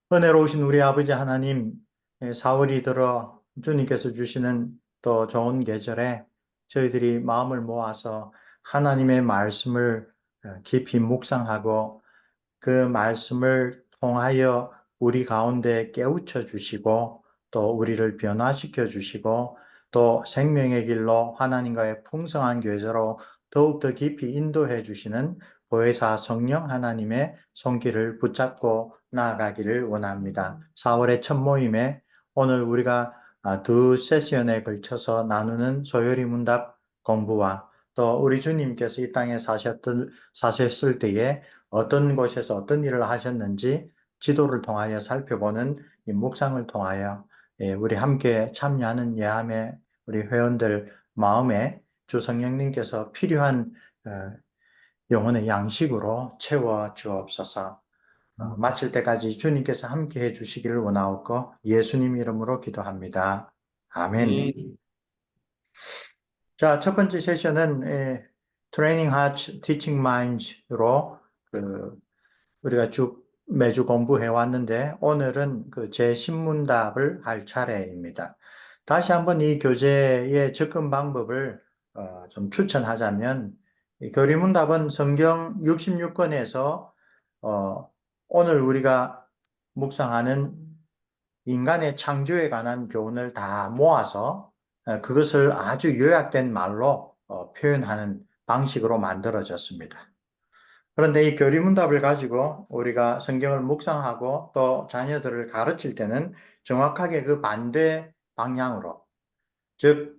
은혜로우신 우리 아버지 하나님, 4월이 들어 주님께서 주시는 또 좋은 계절에 저희들이 마음을 모아서 하나님의 말씀을 깊이 묵상하고 그 말씀을 통하여 우리 가운데 깨우쳐 주시고 또 우리를 변화시켜 주시고 또 생명의 길로 하나님과의 풍성한 교제로 더욱더 깊이 인도해 주시는 보혜사 성령 하나님의 손길을 붙잡고 나아가기를 원합니다. 4월의 첫 모임에 오늘 우리가 두 세션에 걸쳐서 나누는 소요리 문답 공부와 또 우리 주님께서 이 땅에 사셨을 때에 어떤 곳에서 어떤 일을 하셨는지 지도를 통하여 살펴보는 이 묵상을 통하여 우리 함께 참여하는 예함의 우리 회원들 마음에 주 성령님께서 필요한 어, 영혼의 양식으로 채워 주옵소서. 마칠 때까지 주님께서 함께 해 주시기를 원하옵고 예수님 이름으로 기도합니다. 아멘. 아멘. 자, 첫 번째 세션은 Training Hearts, Teaching Minds로 우리가 쭉 매주 공부해 왔는데 오늘은 그 제10문답을 할 차례입니다. 다시 한번 이 교재의 접근 방법을 좀 추천하자면 이 교리문답은 성경 66권에서 오늘 우리가 묵상하는 인간의 창조에 관한 교훈을 다 모아서 그것을 아주 요약된 말로 표현하는 방식으로 만들어졌습니다. 그런데 이 교리문답을 가지고 우리가 성경을 묵상하고 또 자녀들을 가르칠 때는 정확하게 그 반대 방향으로, 즉,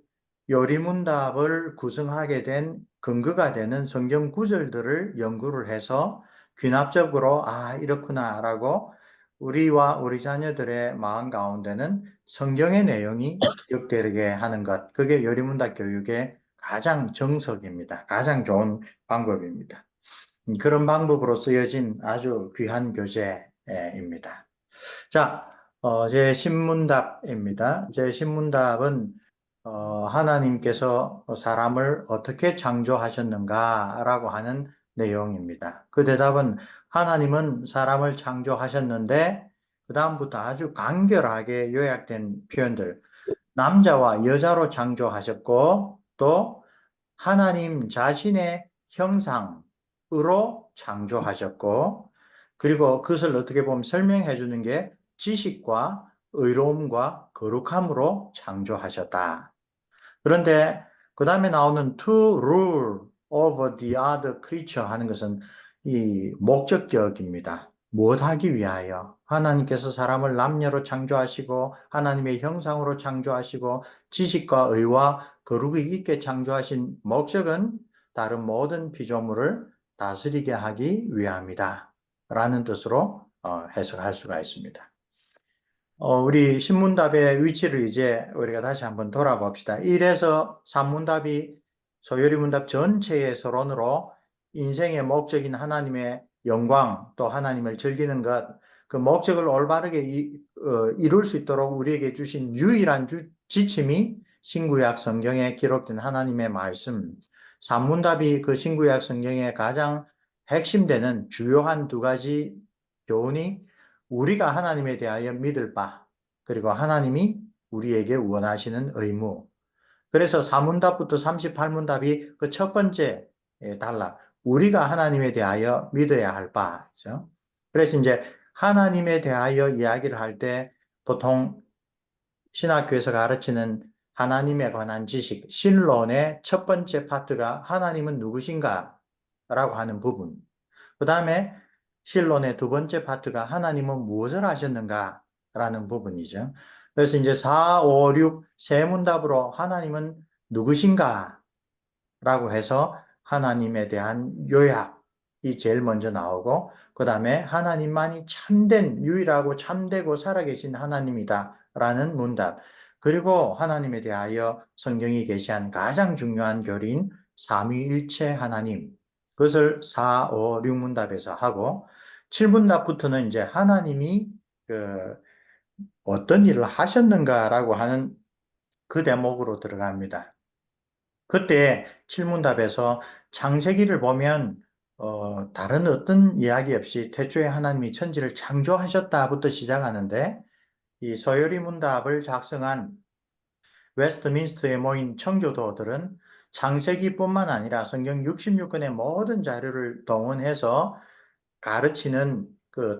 요리문답을 구성하게 된 근거가 되는 성경 구절들을 연구를 해서 귀납적으로, 이렇구나라고 우리와 우리 자녀들의 마음 가운데는 성경의 내용이 기억되게 하는 것. 그게 요리문답 교육의 가장 정석입니다. 가장 좋은 방법입니다. 그런 방법으로 쓰여진 아주 귀한 교재입니다. 자, 제 신문답입니다. 제 신문답은 하나님께서 사람을 어떻게 창조하셨는가라고 하는 내용입니다. 그 대답은 하나님은 사람을 창조하셨는데 그 다음부터 아주 간결하게 요약된 표현들, 남자와 여자로 창조하셨고 또 하나님 자신의 형상으로 창조하셨고, 그리고 그것을 어떻게 보면 설명해 주는 게 지식과 의로움과 거룩함으로 창조하셨다. 그런데 그 다음에 나오는 to rule over the other creature 하는 것은 이 목적격입니다. 무엇 하기 위하여? 하나님께서 사람을 남녀로 창조하시고 하나님의 형상으로 창조하시고 지식과 의와 거룩이 있게 창조하신 목적은 다른 모든 피조물을 다스리게 하기 위함이다. 라는 뜻으로 해석할 수가 있습니다. 우리 신문답의 위치를 이제 우리가 다시 한번 돌아봅시다. 1에서 3문답이 소요리 문답 전체의 서론으로 인생의 목적인 하나님의 영광, 또 하나님을 즐기는 것, 그 목적을 올바르게 이룰 수 있도록 우리에게 주신 유일한 지침이 신구약 성경에 기록된 하나님의 말씀. 3문답이 그 신구약 성경의 가장 핵심되는 주요한 두 가지 교훈이 우리가 하나님에 대하여 믿을 바, 그리고 하나님이 우리에게 원하시는 의무. 그래서 4문답부터 38문답이 그 첫 번째 단락, 우리가 하나님에 대하여 믿어야 할 바죠. 그래서 이제 하나님에 대하여 이야기를 할 때 보통 신학교에서 가르치는 하나님에 관한 지식, 신론의 첫 번째 파트가 하나님은 누구신가? 라고 하는 부분. 그 다음에 신론의 두 번째 파트가 하나님은 무엇을 하셨는가? 라는 부분이죠. 그래서 이제 4, 5, 6 세 문답으로 하나님은 누구신가? 라고 해서 하나님에 대한 요약이 제일 먼저 나오고, 그 다음에 하나님만이 참된, 유일하고 참되고 살아계신 하나님이다. 라는 문답. 그리고 하나님에 대하여 성경이 계시한 가장 중요한 교리인 삼위일체 하나님. 그것을 4, 5, 6문답에서 하고, 7문답부터는 이제 하나님이 그 어떤 일을 하셨는가라고 하는 그 대목으로 들어갑니다. 그때 칠문답에서 창세기를 보면 다른 어떤 이야기 없이 태초에 하나님이 천지를 창조하셨다부터 시작하는데 이 소요리 문답을 작성한 웨스트민스터에 모인 청교도들은 창세기뿐만 아니라 성경 66권의 모든 자료를 동원해서 가르치는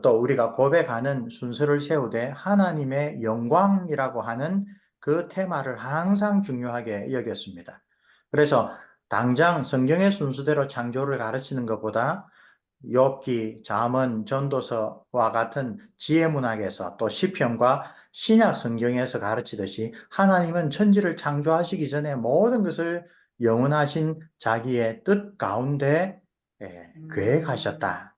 또 우리가 고백하는 순서를 세우되 하나님의 영광이라고 하는 그 테마를 항상 중요하게 여겼습니다. 그래서 당장 성경의 순서대로 창조를 가르치는 것보다 욥기, 잠언, 전도서와 같은 지혜문학에서 또 시편과 신약 성경에서 가르치듯이 하나님은 천지를 창조하시기 전에 모든 것을 영원하신 자기의 뜻 가운데 계획하셨다.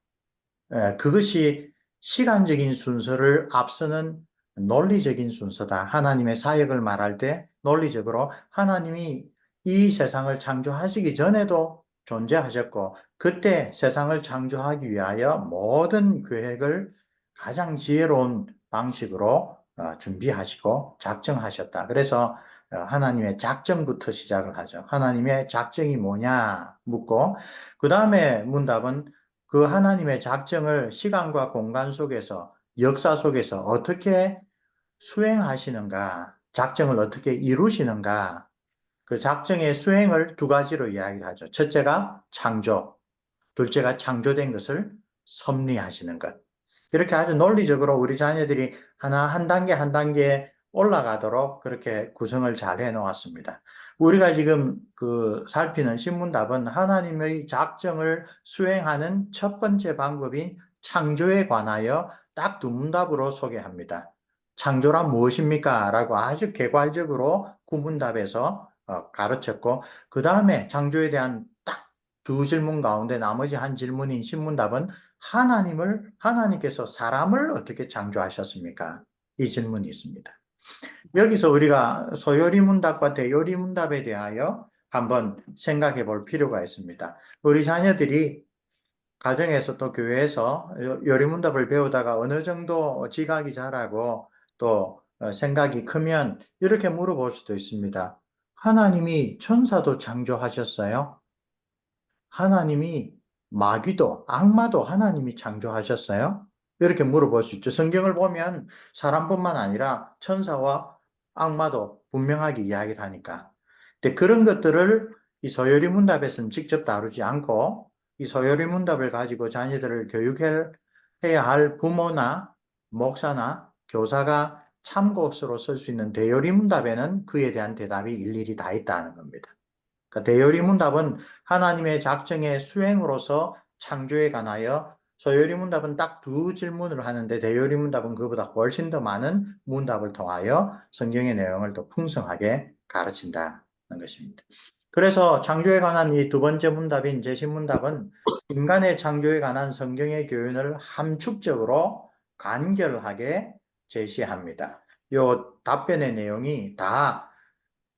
그것이 시간적인 순서를 앞서는 논리적인 순서다. 하나님의 사역을 말할 때 논리적으로 하나님이 이 세상을 창조하시기 전에도 존재하셨고, 그때 세상을 창조하기 위하여 모든 계획을 가장 지혜로운 방식으로 준비하시고 작정하셨다. 그래서 하나님의 작정부터 시작을 하죠. 하나님의 작정이 뭐냐 묻고, 그 다음에 문답은 그 하나님의 작정을 시간과 공간 속에서, 역사 속에서 어떻게 수행하시는가, 작정을 어떻게 이루시는가, 그 작정의 수행을 두 가지로 이야기를 하죠. 첫째가 창조, 둘째가 창조된 것을 섭리하시는 것. 이렇게 아주 논리적으로 우리 자녀들이 하나 한 단계 한 단계 올라가도록 그렇게 구성을 잘 해놓았습니다. 우리가 지금 살피는 신문답은 하나님의 작정을 수행하는 첫 번째 방법인 창조에 관하여 딱 두 문답으로 소개합니다. 창조란 무엇입니까? 라고 아주 개괄적으로 구문답에서 가르쳤고, 그 다음에 창조에 대한 딱 두 질문 가운데 나머지 한 질문인 신문답은 하나님께서 사람을 어떻게 창조하셨습니까? 이 질문이 있습니다. 여기서 우리가 소요리 문답과 대요리 문답에 대하여 한번 생각해 볼 필요가 있습니다. 우리 자녀들이 가정에서 또 교회에서 요리문답을 배우다가 어느 정도 지각이 자라고 또 생각이 크면 이렇게 물어볼 수도 있습니다. 하나님이 천사도 창조하셨어요? 하나님이 마귀도, 악마도 하나님이 창조하셨어요? 이렇게 물어볼 수 있죠. 성경을 보면 사람뿐만 아니라 천사와 악마도 분명하게 이야기를 하니까. 근데 그런 것들을 이 소요리 문답에서는 직접 다루지 않고 이 소요리 문답을 가지고 자녀들을 교육해야 할 부모나 목사나 교사가 참고서로 쓸 수 있는 대요리 문답에는 그에 대한 대답이 일일이 다 있다는 겁니다. 그러니까 대요리문답은 하나님의 작정의 수행으로서 창조에 관하여 소요리문답은 딱 두 질문을 하는데 대요리문답은 그보다 훨씬 더 많은 문답을 통하여 성경의 내용을 더 풍성하게 가르친다는 것입니다. 그래서 창조에 관한 이 두 번째 문답인 제시문답은 인간의 창조에 관한 성경의 교훈을 함축적으로 간결하게 제시합니다. 이 답변의 내용이 다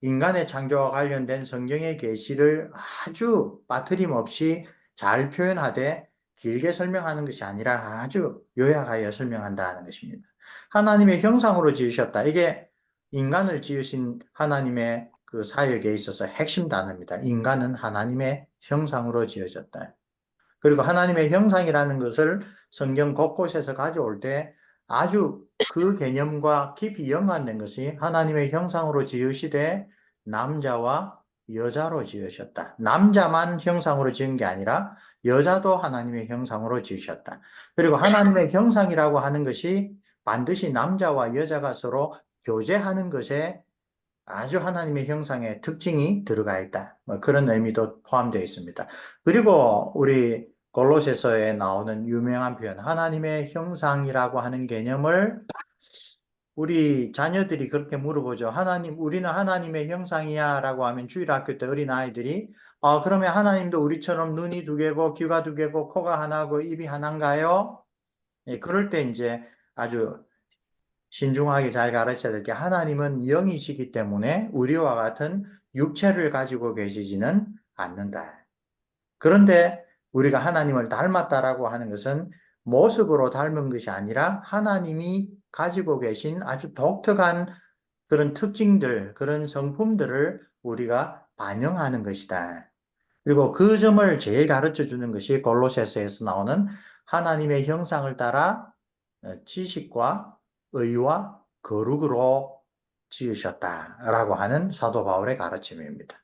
인간의 창조와 관련된 성경의 계시를 아주 빠트림없이 잘 표현하되 길게 설명하는 것이 아니라 아주 요약하여 설명한다는 것입니다. 하나님의 형상으로 지으셨다. 이게 인간을 지으신 하나님의 그 사역에 있어서 핵심 단어입니다. 인간은 하나님의 형상으로 지어졌다. 그리고 하나님의 형상이라는 것을 성경 곳곳에서 가져올 때 아주 그 개념과 깊이 연관된 것이 하나님의 형상으로 지으시되 남자와 여자로 지으셨다. 남자만 형상으로 지은 게 아니라 여자도 하나님의 형상으로 지으셨다. 그리고 하나님의 형상이라고 하는 것이 반드시 남자와 여자가 서로 교제하는 것에 아주 하나님의 형상의 특징이 들어가 있다. 뭐 그런 의미도 포함되어 있습니다. 그리고 우리 골로새서에 나오는 유명한 표현, 하나님의 형상이라고 하는 개념을 우리 자녀들이 그렇게 물어보죠. 우리는 하나님의 형상이야 라고 하면 주일학교 때 어린아이들이, 그러면 하나님도 우리처럼 눈이 두 개고, 귀가 두 개고, 코가 하나고, 입이 하나인가요? 예, 그럴 때 이제 아주 신중하게 잘 가르쳐야 될 게 하나님은 영이시기 때문에 우리와 같은 육체를 가지고 계시지는 않는다. 그런데 우리가 하나님을 닮았다라고 하는 것은 모습으로 닮은 것이 아니라 하나님이 가지고 계신 아주 독특한 그런 특징들, 그런 성품들을 우리가 반영하는 것이다. 그리고 그 점을 제일 가르쳐 주는 것이 골로새서에서 나오는 하나님의 형상을 따라 지식과 의와 거룩으로 지으셨다라고 하는 사도 바울의 가르침입니다.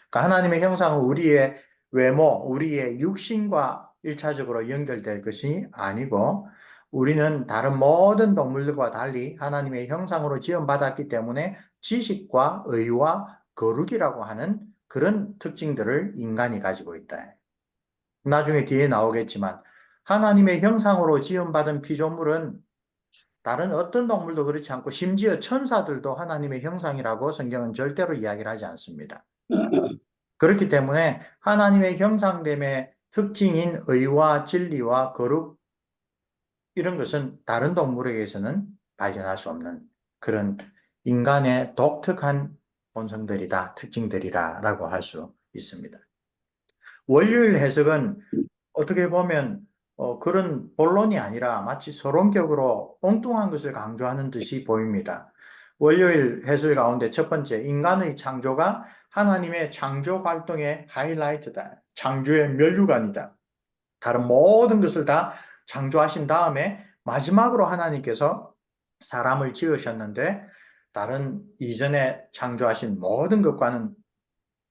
그러니까 하나님의 형상은 우리의 외모, 우리의 육신과 일차적으로 연결될 것이 아니고 우리는 다른 모든 동물들과 달리 하나님의 형상으로 지음받았기 때문에 지식과 의와 거룩이라고 하는 그런 특징들을 인간이 가지고 있다. 나중에 뒤에 나오겠지만 하나님의 형상으로 지음받은 피조물은 다른 어떤 동물도 그렇지 않고 심지어 천사들도 하나님의 형상이라고 성경은 절대로 이야기를 하지 않습니다. 그렇기 때문에 하나님의 형상됨의 특징인 의와 진리와 거룩 이런 것은 다른 동물에게서는 발견할 수 없는 그런 인간의 독특한 본성들이다, 특징들이라고 할 수 있습니다. 원료일 해석은 어떻게 보면 그런 본론이 아니라 마치 서론격으로 엉뚱한 것을 강조하는 듯이 보입니다. 월요일 해설 가운데 첫 번째, 인간의 창조가 하나님의 창조 활동의 하이라이트다. 창조의 면류관이다. 다른 모든 것을 다 창조하신 다음에 마지막으로 하나님께서 사람을 지으셨는데 다른 이전에 창조하신 모든 것과는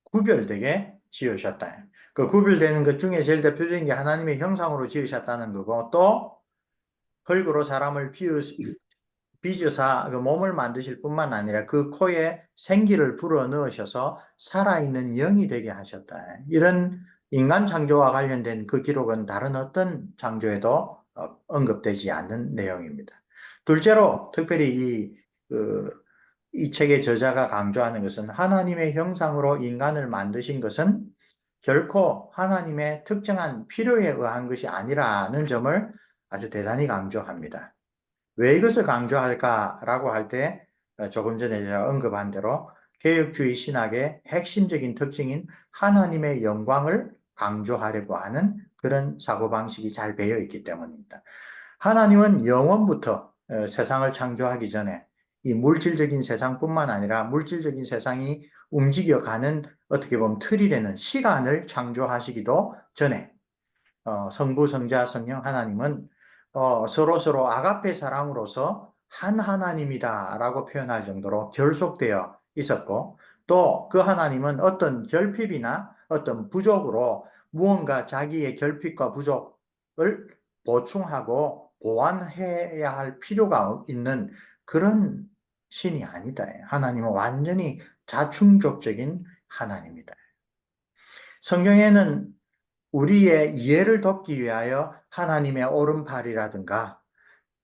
구별되게 지으셨다. 그 구별되는 것 중에 제일 대표적인 게 하나님의 형상으로 지으셨다는 거고 또 흙으로 사람을 빚으사 그 몸을 만드실 뿐만 아니라 그 코에 생기를 불어 넣으셔서 살아있는 영이 되게 하셨다. 이런 인간 창조와 관련된 그 기록은 다른 어떤 창조에도 언급되지 않는 내용입니다. 둘째로 특별히 이 책의 저자가 강조하는 것은 하나님의 형상으로 인간을 만드신 것은 결코 하나님의 특정한 필요에 의한 것이 아니라는 점을 아주 대단히 강조합니다. 왜 이것을 강조할까라고 할 때 조금 전에 제가 언급한 대로 개혁주의 신학의 핵심적인 특징인 하나님의 영광을 강조하려고 하는 그런 사고방식이 잘 배어 있기 때문입니다. 하나님은 영원부터 세상을 창조하기 전에 이 물질적인 세상뿐만 아니라 물질적인 세상이 움직여가는 어떻게 보면 틀이 되는 시간을 창조하시기도 전에 성부, 성자, 성령 하나님은 서로 아가페 사랑으로서 한 하나님이다라고 표현할 정도로 결속되어 있었고 또 그 하나님은 어떤 결핍이나 어떤 부족으로 무언가 자기의 결핍과 부족을 보충하고 보완해야 할 필요가 있는 그런 신이 아니다. 하나님은 완전히 자충족적인 하나님이다. 성경에는 우리의 이해를 돕기 위하여 하나님의 오른팔이라든가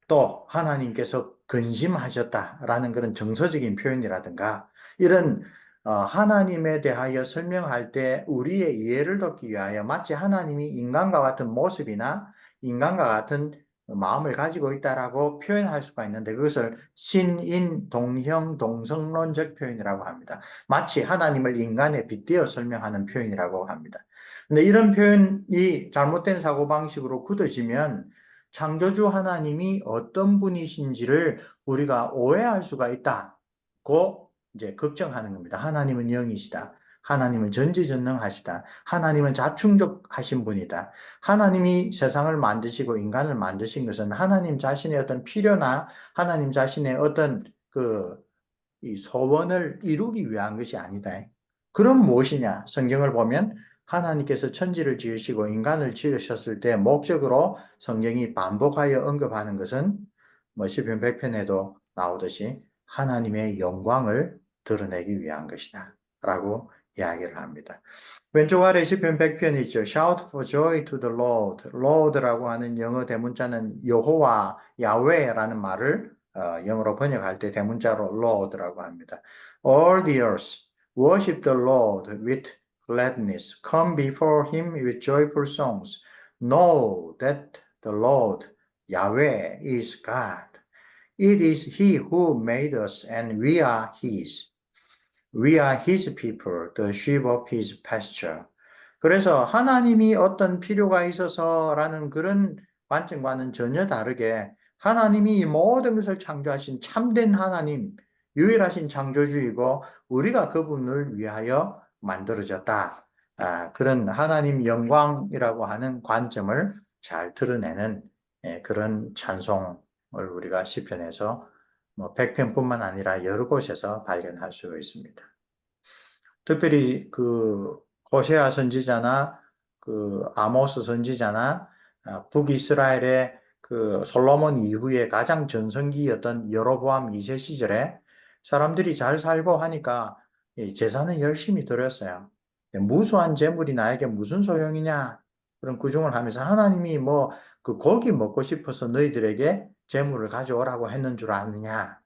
또 하나님께서 근심하셨다라는 그런 정서적인 표현이라든가 이런 하나님에 대하여 설명할 때 우리의 이해를 돕기 위하여 마치 하나님이 인간과 같은 모습이나 인간과 같은 마음을 가지고 있다라고 표현할 수가 있는데 그것을 신인 동형 동성론적 표현이라고 합니다. 마치 하나님을 인간에 빗대어 설명하는 표현이라고 합니다. 근데 이런 표현이 잘못된 사고방식으로 굳어지면 창조주 하나님이 어떤 분이신지를 우리가 오해할 수가 있다고 이제 걱정하는 겁니다. 하나님은 영이시다. 하나님은 전지전능하시다. 하나님은 자충족하신 분이다. 하나님이 세상을 만드시고 인간을 만드신 것은 하나님 자신의 어떤 필요나 하나님 자신의 어떤 이 소원을 이루기 위한 것이 아니다. 그럼 무엇이냐? 성경을 보면 하나님께서 천지를 지으시고 인간을 지으셨을 때 목적으로 성경이 반복하여 언급하는 것은 시편 100편에도 나오듯이 하나님의 영광을 드러내기 위한 것이다. 라고 이야기를 합니다. 왼쪽 아래 시편 100편 있죠. Shout for joy to the Lord. Lord라고 하는 영어 대문자는 여호와, 야훼라는 말을 영어로 번역할 때 대문자로 Lord라고 합니다. All the earth, worship the Lord with gladness. Come before him with joyful songs. Know that the Lord, Yahweh, is God. It is he who made us and we are his. We are his people, the sheep of his pasture. 그래서 하나님이 어떤 필요가 있어서라는 그런 관점과는 전혀 다르게 하나님이 이 모든 것을 창조하신 참된 하나님, 유일하신 창조주이고 우리가 그분을 위하여 만들어졌다. 그런 하나님 영광이라고 하는 관점을 잘 드러내는 그런 찬송을 우리가 시편에서 뭐 100편뿐만 아니라 여러 곳에서 발견할 수 있습니다. 특별히 그 호세아 선지자나 그 아모스 선지자나 북이스라엘의 그 솔로몬 이후에 가장 전성기였던 여로보암 2세 시절에 사람들이 잘 살고 하니까 이 제사는 열심히 드렸어요. 무수한 재물이 나에게 무슨 소용이냐? 그런 구중을 하면서 하나님이 뭐 그 고기 먹고 싶어서 너희들에게 재물을 가져오라고 했는 줄 아느냐?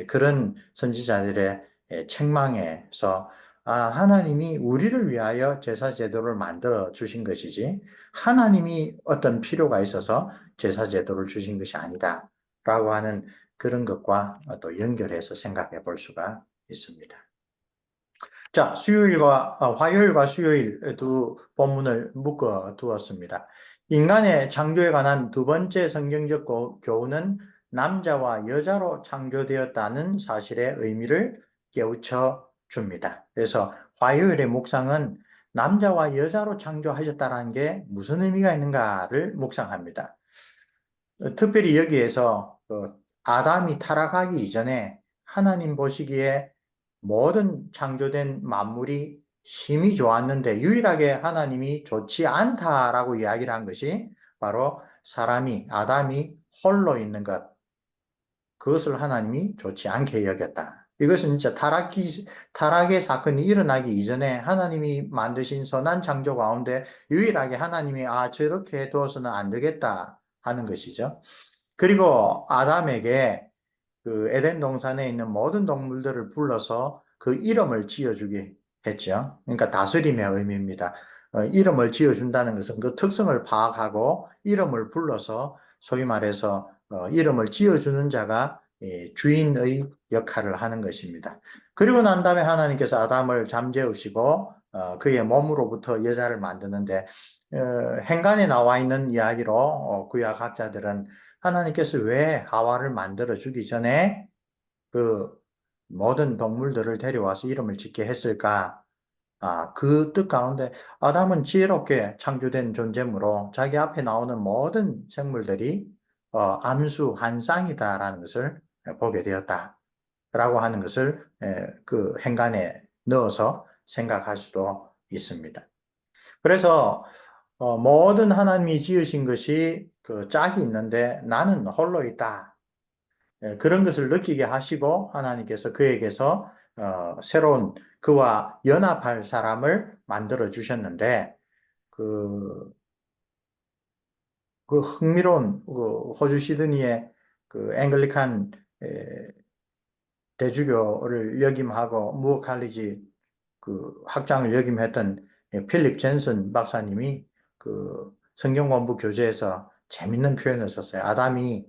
그런 선지자들의 책망에서 하나님이 우리를 위하여 제사 제도를 만들어 주신 것이지, 하나님이 어떤 필요가 있어서 제사 제도를 주신 것이 아니다. 라고 하는 그런 것과 또 연결해서 생각해 볼 수가 있습니다. 자, 화요일과 수요일 두 본문을 묶어 두었습니다. 인간의 창조에 관한 두 번째 성경적 교훈은 남자와 여자로 창조되었다는 사실의 의미를 깨우쳐 줍니다. 그래서 화요일의 묵상은 남자와 여자로 창조하셨다는 게 무슨 의미가 있는가를 묵상합니다. 특별히 여기에서 아담이 타락하기 이전에 하나님 보시기에 모든 창조된 만물이 심히 좋았는데 유일하게 하나님이 좋지 않다라고 이야기를 한 것이 바로 아담이 홀로 있는 것, 그것을 하나님이 좋지 않게 여겼다. 이것은 진짜 타락의 사건이 일어나기 이전에 하나님이 만드신 선한 창조 가운데 유일하게 하나님이 저렇게 두어서는 안 되겠다 하는 것이죠. 그리고 아담에게 그 에덴 동산에 있는 모든 동물들을 불러서 그 이름을 지어주게 했죠. 그러니까 다스림의 의미입니다. 이름을 지어준다는 것은 그 특성을 파악하고 이름을 불러서 소위 말해서 이름을 지어주는 자가 주인의 역할을 하는 것입니다. 그리고 난 다음에 하나님께서 아담을 잠재우시고 그의 몸으로부터 여자를 만드는데 행간에 나와 있는 이야기로 구약 학자들은 하나님께서 왜 하와를 만들어 주기 전에 그 모든 동물들을 데려와서 이름을 짓게 했을까? 그 뜻 가운데 아담은 지혜롭게 창조된 존재므로 자기 앞에 나오는 모든 생물들이 암수 한 쌍이다라는 것을 보게 되었다라고 하는 것을 그 행간에 넣어서 생각할 수도 있습니다. 그래서 모든 하나님이 지으신 것이 그 짝이 있는데 나는 홀로 있다. 그런 것을 느끼게 하시고 하나님께서 그에게서 새로운 그와 연합할 사람을 만들어 주셨는데 그, 그 흥미로운 그 호주 시드니의 그 앵글리칸 대주교를 역임하고 무어 칼리지 그 학장을 역임했던 필립 젠슨 박사님이 그 성경 공부 교재에서 재밌는 표현을 썼어요. 아담이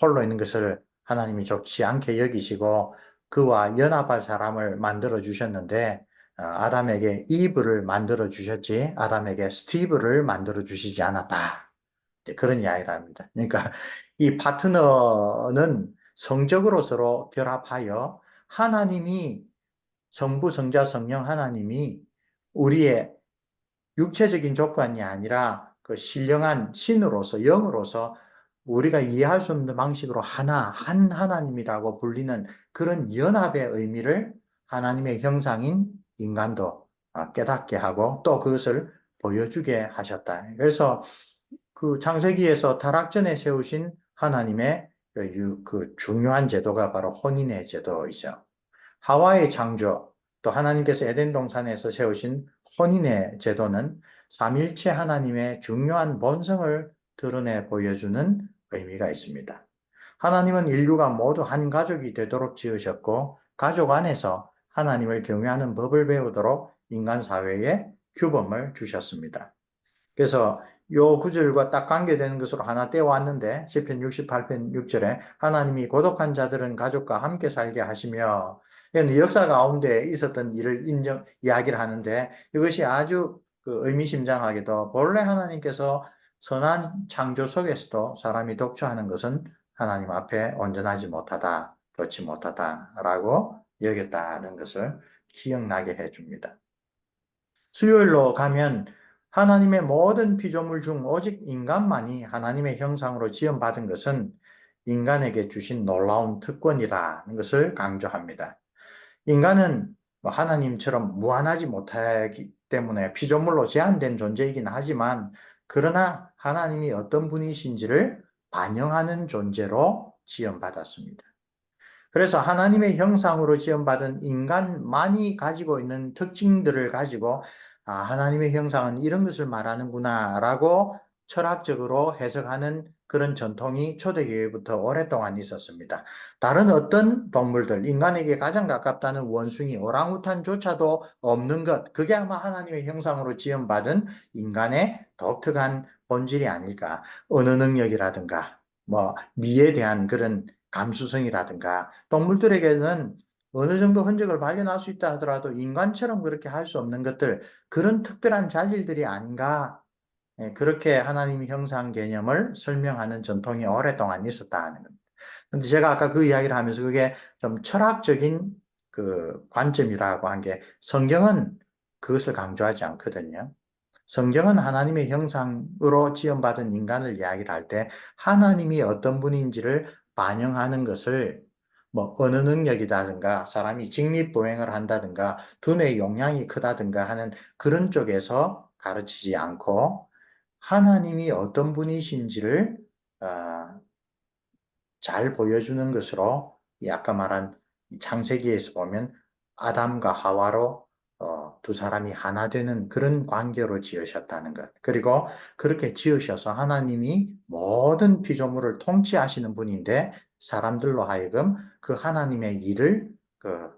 홀로 있는 것을 하나님이 좋지 않게 여기시고 그와 연합할 사람을 만들어 주셨는데 아담에게 이브를 만들어 주셨지 아담에게 스티브를 만들어 주시지 않았다. 그런 이야기를 합니다. 그러니까 이 파트너는 성적으로 서로 결합하여 하나님이 성부, 성자, 성령 하나님이 우리의 육체적인 조건이 아니라 그 신령한 신으로서 영으로서 우리가 이해할 수 없는 방식으로 한 하나님이라고 불리는 그런 연합의 의미를 하나님의 형상인 인간도 깨닫게 하고 또 그것을 보여주게 하셨다. 그래서 그 창세기에서 타락 전에 세우신 하나님의 그 중요한 제도가 바로 혼인의 제도이죠. 하와의 창조, 또 하나님께서 에덴 동산에서 세우신 혼인의 제도는 삼일체 하나님의 중요한 본성을 드러내 보여주는 의미가 있습니다. 하나님은 인류가 모두 한 가족이 되도록 지으셨고, 가족 안에서 하나님을 경외하는 법을 배우도록 인간 사회에 규범을 주셨습니다. 그래서 요 구절과 딱 관계되는 것으로 하나 떼어왔는데 시편 68편 6절에 하나님이 고독한 자들은 가족과 함께 살게 하시며 역사 가운데 있었던 일을 이야기를 하는데 이것이 아주 그 의미심장하게도 본래 하나님께서 선한 창조 속에서도 사람이 독처하는 것은 하나님 앞에 온전하지 못하다, 좋지 못하다라고 여겼다는 것을 기억나게 해줍니다. 수요일로 가면 하나님의 모든 피조물 중 오직 인간만이 하나님의 형상으로 지음받은 것은 인간에게 주신 놀라운 특권이라는 것을 강조합니다. 인간은 뭐 하나님처럼 무한하지 못하기 때문에 피조물로 제한된 존재이긴 하지만 그러나 하나님이 어떤 분이신지를 반영하는 존재로 지음받았습니다. 그래서 하나님의 형상으로 지음받은 인간만이 가지고 있는 특징들을 가지고 하나님의 형상은 이런 것을 말하는구나 라고 철학적으로 해석하는 그런 전통이 초대교회부터 오랫동안 있었습니다. 다른 어떤 동물들, 인간에게 가장 가깝다는 원숭이, 오랑우탄조차도 없는 것, 그게 아마 하나님의 형상으로 지음받은 인간의 독특한 본질이 아닐까. 언어 능력이라든가, 뭐, 미에 대한 그런 감수성이라든가 동물들에게는 어느 정도 흔적을 발견할 수 있다 하더라도 인간처럼 그렇게 할 수 없는 것들, 그런 특별한 자질들이 아닌가. 그렇게 하나님의 형상 개념을 설명하는 전통이 오랫동안 있었다 하는 겁니다. 근데 제가 아까 그 이야기를 하면서 그게 좀 철학적인 그 관점이라고 한 게 성경은 그것을 강조하지 않거든요. 성경은 하나님의 형상으로 지음받은 인간을 이야기를 할 때 하나님이 어떤 분인지를 반영하는 것을 뭐 어느 능력이다든가 사람이 직립보행을 한다든가 두뇌 용량이 크다든가 하는 그런 쪽에서 가르치지 않고 하나님이 어떤 분이신지를 어, 잘 보여주는 것으로 이 아까 말한 창세기에서 보면 아담과 하와로 두 사람이 하나 되는 그런 관계로 지으셨다는 것. 그리고 그렇게 지으셔서 하나님이 모든 피조물을 통치하시는 분인데 사람들로 하여금 그 하나님의 일을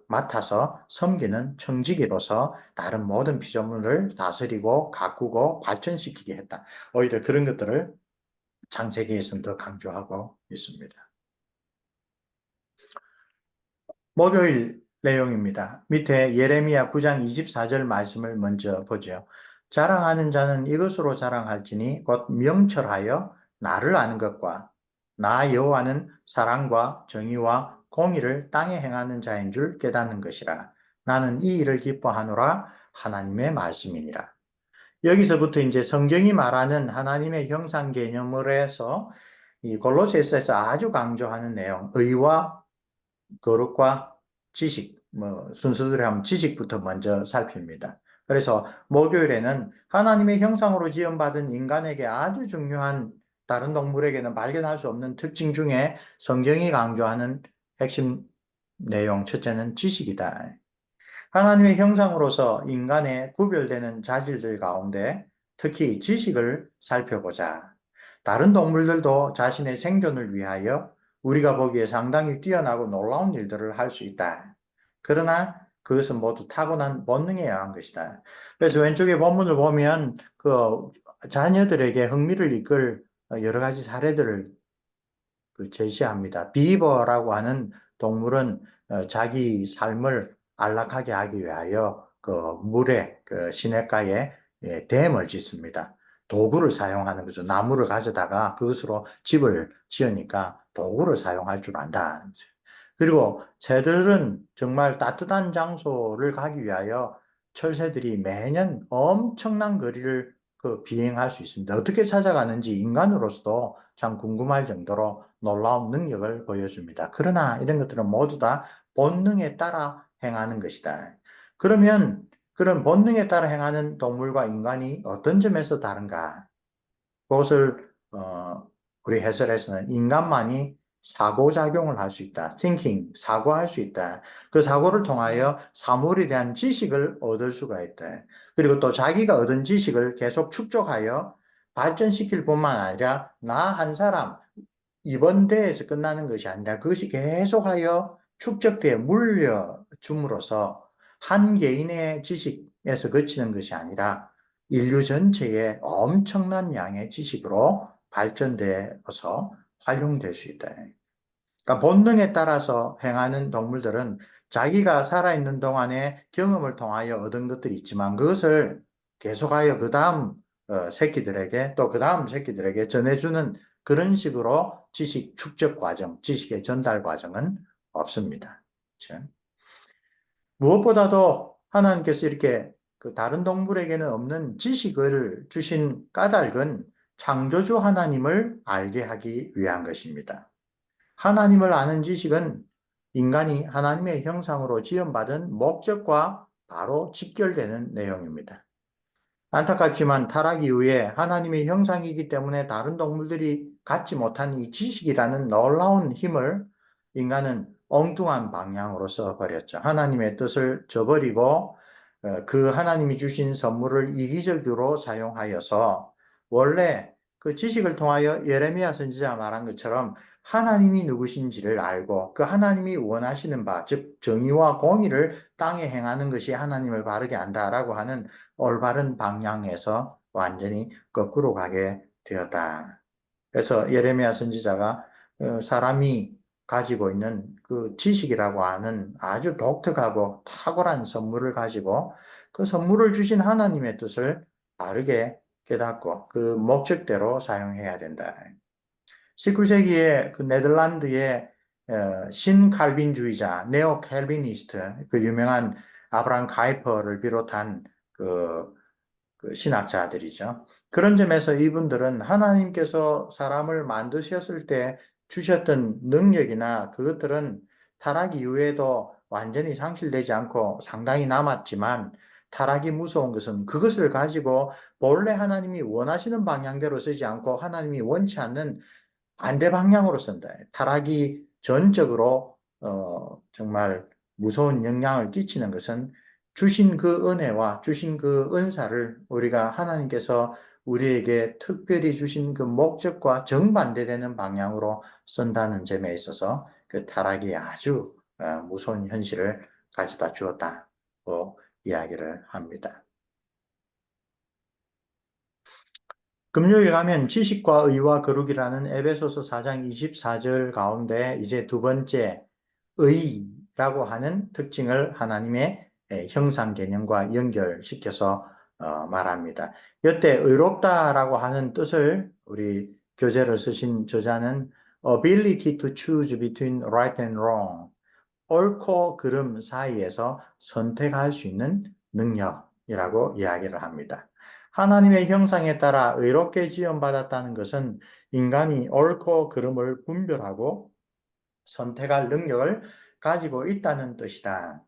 맡아서 섬기는 청지기로서 다른 모든 피조물을 다스리고 가꾸고 발전시키게 했다. 오히려 그런 것들을 창세기에서는 더 강조하고 있습니다. 목요일 내용입니다. 밑에 예레미야 9장 24절 말씀을 먼저 보죠. 자랑하는 자는 이것으로 자랑할지니 곧 명철하여 나를 아는 것과 나 여호와는 사랑과 정의와 공의를 땅에 행하는 자인 줄 깨닫는 것이라. 나는 이 일을 기뻐하노라 하나님의 말씀이니라. 여기서부터 이제 성경이 말하는 하나님의 형상 개념을 해서 이 골로새서에서 아주 강조하는 내용, 의와 거룩과 지식, 뭐 순서대로 하면 지식부터 먼저 살핍니다. 그래서 목요일에는 하나님의 형상으로 지음받은 인간에게 아주 중요한 다른 동물에게는 발견할 수 없는 특징 중에 성경이 강조하는 핵심 내용, 첫째는 지식이다. 하나님의 형상으로서 인간의 구별되는 자질들 가운데 특히 지식을 살펴보자. 다른 동물들도 자신의 생존을 위하여 우리가 보기에 상당히 뛰어나고 놀라운 일들을 할 수 있다. 그러나 그것은 모두 타고난 본능에 의한 것이다. 그래서 왼쪽에 본문을 보면 그 자녀들에게 흥미를 이끌 여러 가지 사례들을 제시합니다. 비버라고 하는 동물은 자기 삶을 안락하게 하기 위하여 그 물에 그 시냇가에 댐을 짓습니다. 도구를 사용하는 거죠. 나무를 가져다가 그것으로 집을 지으니까 도구를 사용할 줄 안다. 그리고 새들은 정말 따뜻한 장소를 가기 위하여 철새들이 매년 엄청난 거리를 비행할 수 있습니다. 어떻게 찾아가는지 인간으로서도 참 궁금할 정도로 놀라운 능력을 보여줍니다. 그러나 이런 것들은 모두 다 본능에 따라 행하는 것이다. 그러면 그런 본능에 따라 행하는 동물과 인간이 어떤 점에서 다른가? 그것을 우리 해설에서는 인간만이 사고작용을 할 수 있다. thinking, 사고할 수 있다. 그 사고를 통하여 사물에 대한 지식을 얻을 수가 있다. 그리고 또 자기가 얻은 지식을 계속 축적하여 발전시킬 뿐만 아니라 나 한 사람, 이번 대회에서 끝나는 것이 아니라 그것이 계속하여 축적되어 물려줌으로써 한 개인의 지식에서 그치는 것이 아니라 인류 전체의 엄청난 양의 지식으로 발전되어서 활용될 수 있다. 그러니까 본능에 따라서 행하는 동물들은 자기가 살아있는 동안에 경험을 통하여 얻은 것들이 있지만 그것을 계속하여 그 다음 새끼들에게 또 그 다음 새끼들에게 전해주는 그런 식으로 지식 축적 과정, 지식의 전달 과정은 없습니다. 그렇죠? 무엇보다도 하나님께서 이렇게 그 다른 동물에게는 없는 지식을 주신 까닭은 창조주 하나님을 알게 하기 위한 것입니다. 하나님을 아는 지식은 인간이 하나님의 형상으로 지음받은 목적과 바로 직결되는 내용입니다. 안타깝지만 타락 이후에 하나님의 형상이기 때문에 다른 동물들이 갖지 못한 이 지식이라는 놀라운 힘을 인간은 엉뚱한 방향으로 써버렸죠. 하나님의 뜻을 저버리고 그 하나님이 주신 선물을 이기적으로 사용하여서 원래 그 지식을 통하여 예레미야 선지자가 말한 것처럼 하나님이 누구신지를 알고 그 하나님이 원하시는 바, 즉 정의와 공의를 땅에 행하는 것이 하나님을 바르게 한다라고 하는 올바른 방향에서 완전히 거꾸로 가게 되었다. 그래서 예레미야 선지자가 사람이 가지고 있는 그 지식이라고 하는 아주 독특하고 탁월한 선물을 가지고 그 선물을 주신 하나님의 뜻을 바르게 깨닫고 그 목적대로 사용해야 된다. 19세기에 그 네덜란드의 신칼빈주의자, 네오 캘비니스트, 그 유명한 아브라함 카이퍼를 비롯한 그 신학자들이죠. 그런 점에서 이분들은 하나님께서 사람을 만드셨을 때 주셨던 능력이나 그것들은 타락 이후에도 완전히 상실되지 않고 상당히 남았지만 타락이 무서운 것은 그것을 가지고 본래 하나님이 원하시는 방향대로 쓰지 않고 하나님이 원치 않는 반대 방향으로 쓴다. 타락이 전적으로 정말 무서운 영향을 끼치는 것은 주신 그 은혜와 주신 그 은사를 우리가 하나님께서 우리에게 특별히 주신 그 목적과 정반대되는 방향으로 쓴다는 점에 있어서 그 타락이 아주 무서운 현실을 가져다 주었다고 이야기를 합니다. 금요일 가면 지식과 의와 거룩이라는 에베소서 4장 24절 가운데 이제 두 번째 의라고 하는 특징을 하나님의 형상 개념과 연결시켜서 말합니다. 이때 의롭다라고 하는 뜻을 우리 교재를 쓰신 저자는 ability to choose between right and wrong, 옳고 그름 사이에서 선택할 수 있는 능력이라고 이야기를 합니다. 하나님의 형상에 따라 의롭게 지음받았다는 것은 인간이 옳고 그름을 분별하고 선택할 능력을 가지고 있다는 뜻이다.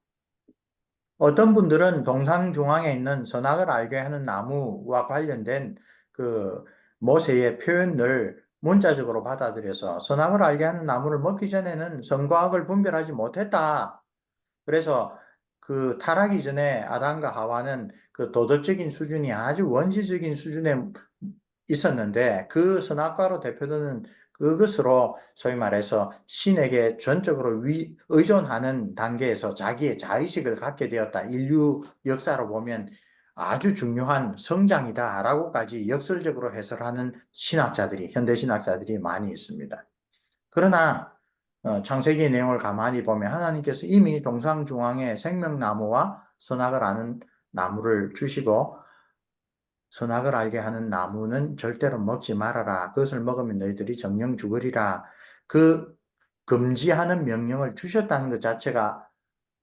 어떤 분들은 동상 중앙에 있는 선악을 알게 하는 나무와 관련된 그 모세의 표현을 문자적으로 받아들여서 선악을 알게 하는 나무를 먹기 전에는 선과 악을 분별하지 못했다. 그래서 그 타락이 전에 아담과 하와는 그 도덕적인 수준이 아주 원시적인 수준에 있었는데 그 선악과로 대표되는 그것으로 소위 말해서 신에게 전적으로 의존하는 단계에서 자기의 자의식을 갖게 되었다. 인류 역사로 보면 아주 중요한 성장이다라고까지 역설적으로 해설하는 신학자들이, 현대 신학자들이 많이 있습니다. 그러나 창세기의 내용을 가만히 보면 하나님께서 이미 동상중앙에 생명나무와 선악을 아는 나무를 주시고 선악을 알게 하는 나무는 절대로 먹지 말아라. 그것을 먹으면 너희들이 정령 죽으리라. 그 금지하는 명령을 주셨다는 것 자체가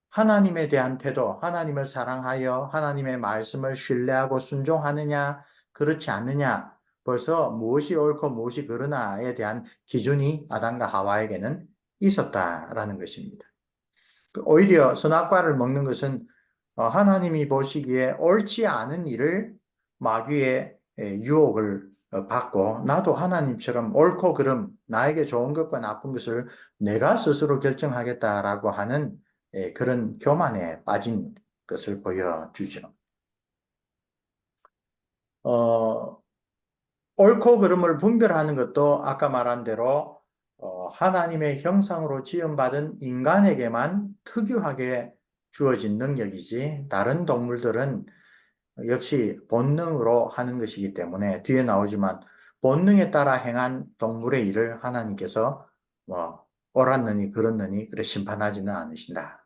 하나님에 대한 태도, 하나님을 사랑하여 하나님의 말씀을 신뢰하고 순종하느냐, 그렇지 않느냐, 벌써 무엇이 옳고 무엇이 그르나에 대한 기준이 아담과 하와에게는 있었다라는 것입니다. 오히려 선악과를 먹는 것은 하나님이 보시기에 옳지 않은 일을 마귀의 유혹을 받고 나도 하나님처럼 옳고 그름, 나에게 좋은 것과 나쁜 것을 내가 스스로 결정하겠다라고 하는 그런 교만에 빠진 것을 보여주죠. 옳고 그름을 분별하는 것도 아까 말한 대로 하나님의 형상으로 지음받은 인간에게만 특유하게 주어진 능력이지 다른 동물들은 역시 본능으로 하는 것이기 때문에 뒤에 나오지만 본능에 따라 행한 동물의 일을 하나님께서 옳았느니 그렇느니 그래 심판하지는 않으신다.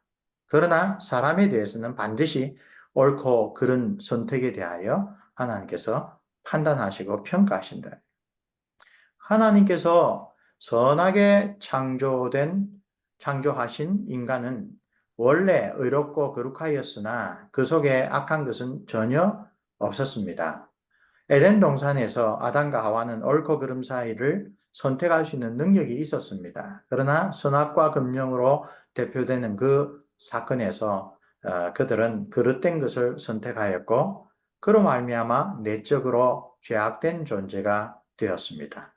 그러나 사람에 대해서는 반드시 옳고 그른 선택에 대하여 하나님께서 판단하시고 평가하신다. 하나님께서 선하게 창조하신 인간은 원래 의롭고 거룩하였으나 그 속에 악한 것은 전혀 없었습니다. 에덴 동산에서 아담과 하와는 옳고 그름 사이를 선택할 수 있는 능력이 있었습니다. 그러나 선악과 금령으로 대표되는 그 사건에서 그들은 그릇된 것을 선택하였고 그로 말미암아 내적으로 죄악된 존재가 되었습니다.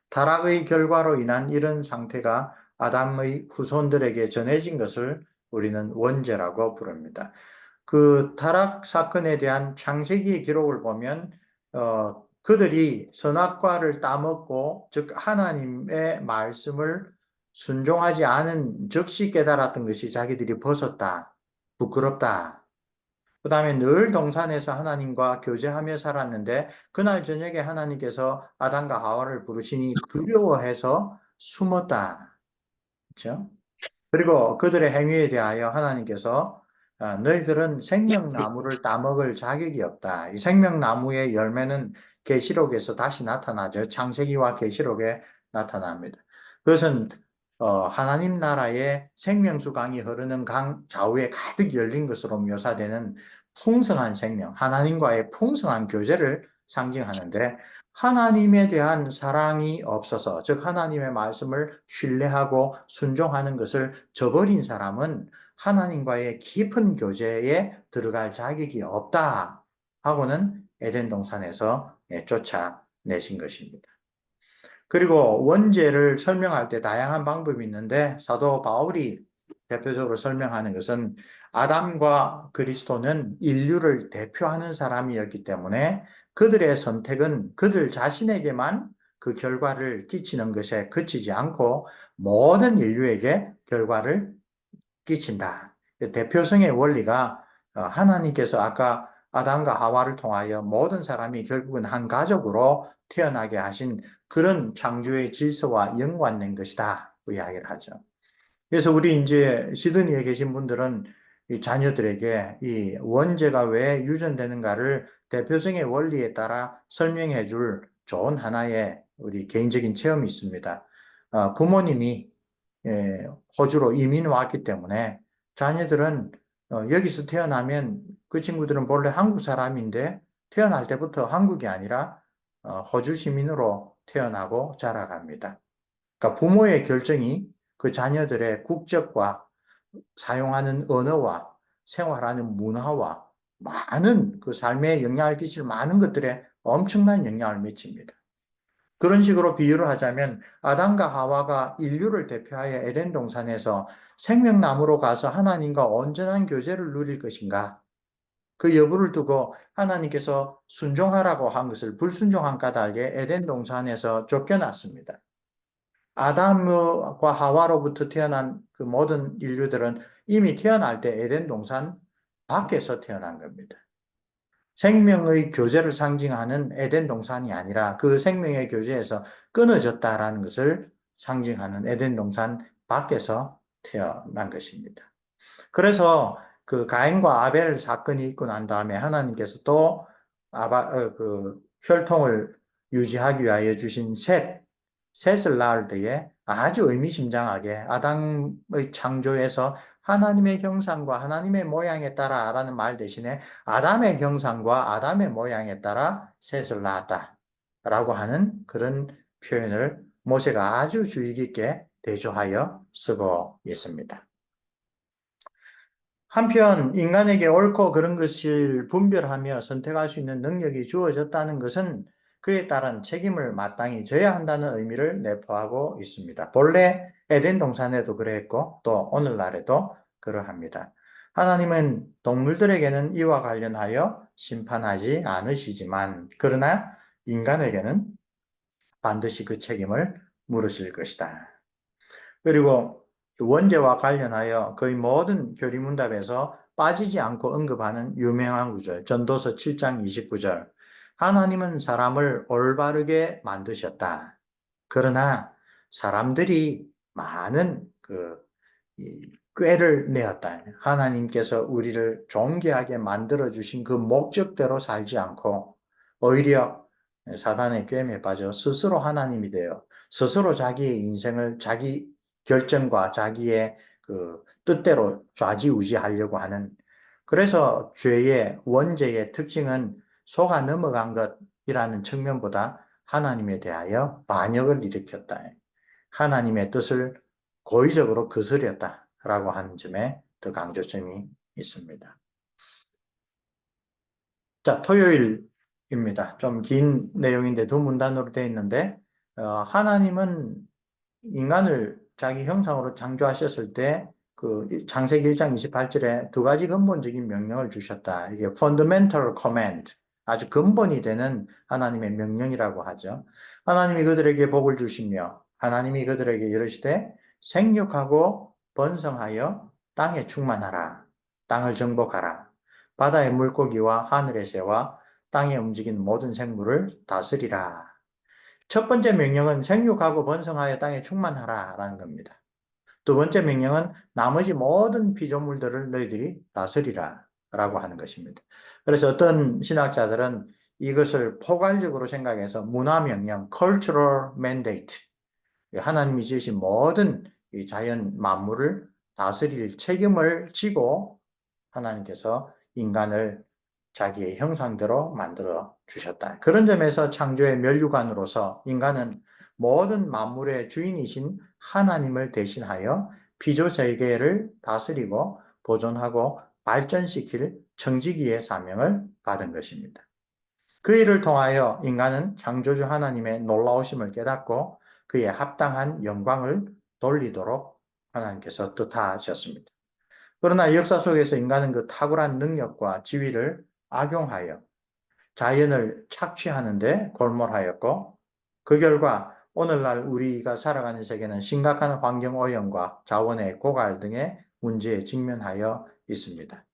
타락의 결과로 인한 이런 상태가 아담의 후손들에게 전해진 것을 우리는 원죄라고 부릅니다. 그 타락 사건에 대한 창세기의 기록을 보면 그들이 선악과를 따먹고 즉 하나님의 말씀을 순종하지 않은 즉시 깨달았던 것이 자기들이 벗었다, 부끄럽다. 그 다음에 늘 동산에서 하나님과 교제하며 살았는데 그날 저녁에 하나님께서 아담과 하와를 부르시니 두려워해서 숨었다. 그렇죠? 그리고 그들의 행위에 대하여 하나님께서 너희들은 생명나무를 따먹을 자격이 없다. 이 생명나무의 열매는 계시록에서 다시 나타나죠. 창세기와 계시록에 나타납니다. 그것은 하나님 나라의 생명수 강이 흐르는 강 좌우에 가득 열린 것으로 묘사되는 풍성한 생명, 하나님과의 풍성한 교제를 상징하는데 하나님에 대한 사랑이 없어서, 즉 하나님의 말씀을 신뢰하고 순종하는 것을 저버린 사람은 하나님과의 깊은 교제에 들어갈 자격이 없다 하고는 에덴 동산에서 쫓아내신 것입니다. 그리고 원죄를 설명할 때 다양한 방법이 있는데 사도 바울이 대표적으로 설명하는 것은 아담과 그리스도는 인류를 대표하는 사람이었기 때문에 그들의 선택은 그들 자신에게만 그 결과를 끼치는 것에 그치지 않고 모든 인류에게 결과를 끼친다. 대표성의 원리가 하나님께서 아까 아담과 하와를 통하여 모든 사람이 결국은 한 가족으로 태어나게 하신 그런 창조의 질서와 연관된 것이다. 이야기를 하죠. 그래서 우리 이제 시드니에 계신 분들은 이 자녀들에게 이 원죄가 왜 유전되는가를 대표성의 원리에 따라 설명해 줄 좋은 하나의 우리 개인적인 체험이 있습니다. 부모님이 호주로 이민 왔기 때문에 자녀들은 여기서 태어나면 그 친구들은 본래 한국 사람인데 태어날 때부터 한국이 아니라 호주 시민으로 태어나고 자라갑니다. 그러니까 부모의 결정이 그 자녀들의 국적과 사용하는 언어와 생활하는 문화와 많은 그 삶에 영향을 끼칠 많은 것들에 엄청난 영향을 미칩니다. 그런 식으로 비유를 하자면 아담과 하와가 인류를 대표하여 에덴 동산에서 생명나무로 가서 하나님과 온전한 교제를 누릴 것인가? 그 여부를 두고 하나님께서 순종하라고 한 것을 불순종한 까닭에 에덴 동산에서 쫓겨났습니다. 아담과 하와로부터 태어난 그 모든 인류들은 이미 태어날 때 에덴 동산 밖에서 태어난 겁니다. 생명의 교제를 상징하는 에덴 동산이 아니라 그 생명의 교제에서 끊어졌다라는 것을 상징하는 에덴 동산 밖에서 태어난 것입니다. 그래서 그 가인과 아벨 사건이 있고 난 다음에 하나님께서 또 그 혈통을 유지하기 위하여 주신 셋을 낳을 때에 아주 의미심장하게 아담의 창조에서 하나님의 형상과 하나님의 모양에 따라라는 말 대신에 아담의 형상과 아담의 모양에 따라 셋을 낳았다라고 하는 그런 표현을 모세가 아주 주의 깊게 대조하여 쓰고 있습니다. 한편 인간에게 옳고 그른 것을 분별하며 선택할 수 있는 능력이 주어졌다는 것은 그에 따른 책임을 마땅히 져야 한다는 의미를 내포하고 있습니다. 본래 에덴 동산에도 그랬고 또 오늘날에도 그러합니다. 하나님은 동물들에게는 이와 관련하여 심판하지 않으시지만 그러나 인간에게는 반드시 그 책임을 물으실 것이다. 그리고 원죄와 관련하여 거의 모든 교리문답에서 빠지지 않고 언급하는 유명한 구절, 전도서 7장 29절. 하나님은 사람을 올바르게 만드셨다. 그러나 사람들이 많은 꾀를 내었다. 하나님께서 우리를 존귀하게 만들어주신 그 목적대로 살지 않고 오히려 사단의 꾀에 빠져 스스로 하나님이 되어 스스로 자기의 인생을 자기 결정과 자기의 그 뜻대로 좌지우지하려고 하는, 그래서 죄의 원죄의 특징은 속아 넘어간 것이라는 측면보다 하나님에 대하여 반역을 일으켰다. 하나님의 뜻을 고의적으로 거스렸다라고 하는 점에 더 강조점이 있습니다. 자, 토요일입니다. 좀 긴 내용인데 두 문단으로 되어 있는데, 하나님은 인간을 자기 형상으로 창조하셨을 때, 그 창세기 1장 28절에 두 가지 근본적인 명령을 주셨다. 이게 fundamental command, 아주 근본이 되는 하나님의 명령이라고 하죠. 하나님이 그들에게 복을 주시며, 하나님이 그들에게 이르시되 생육하고 번성하여 땅에 충만하라. 땅을 정복하라. 바다의 물고기와 하늘의 새와 땅에 움직이는 모든 생물을 다스리라. 첫 번째 명령은 생육하고 번성하여 땅에 충만하라라는 겁니다. 두 번째 명령은 나머지 모든 피조물들을 너희들이 다스리라 라고 하는 것입니다. 그래서 어떤 신학자들은 이것을 포괄적으로 생각해서 문화명령, cultural mandate, 하나님이 지으신 모든 이 자연 만물을 다스릴 책임을 지고 하나님께서 인간을 자기의 형상대로 만들어 주셨다. 그런 점에서 창조의 면류관으로서 인간은 모든 만물의 주인이신 하나님을 대신하여 피조 세계를 다스리고 보존하고 발전시킬 청지기의 사명을 받은 것입니다. 그 일을 통하여 인간은 창조주 하나님의 놀라우심을 깨닫고 그에 합당한 영광을 돌리도록 하나님께서 뜻하셨습니다. 그러나 역사 속에서 인간은 그 탁월한 능력과 지위를 악용하여 자연을 착취하는데 골몰하였고, 그 결과 오늘날 우리가 살아가는 세계는 심각한 환경오염과 자원의 고갈 등의 문제에 직면하여 있습니다.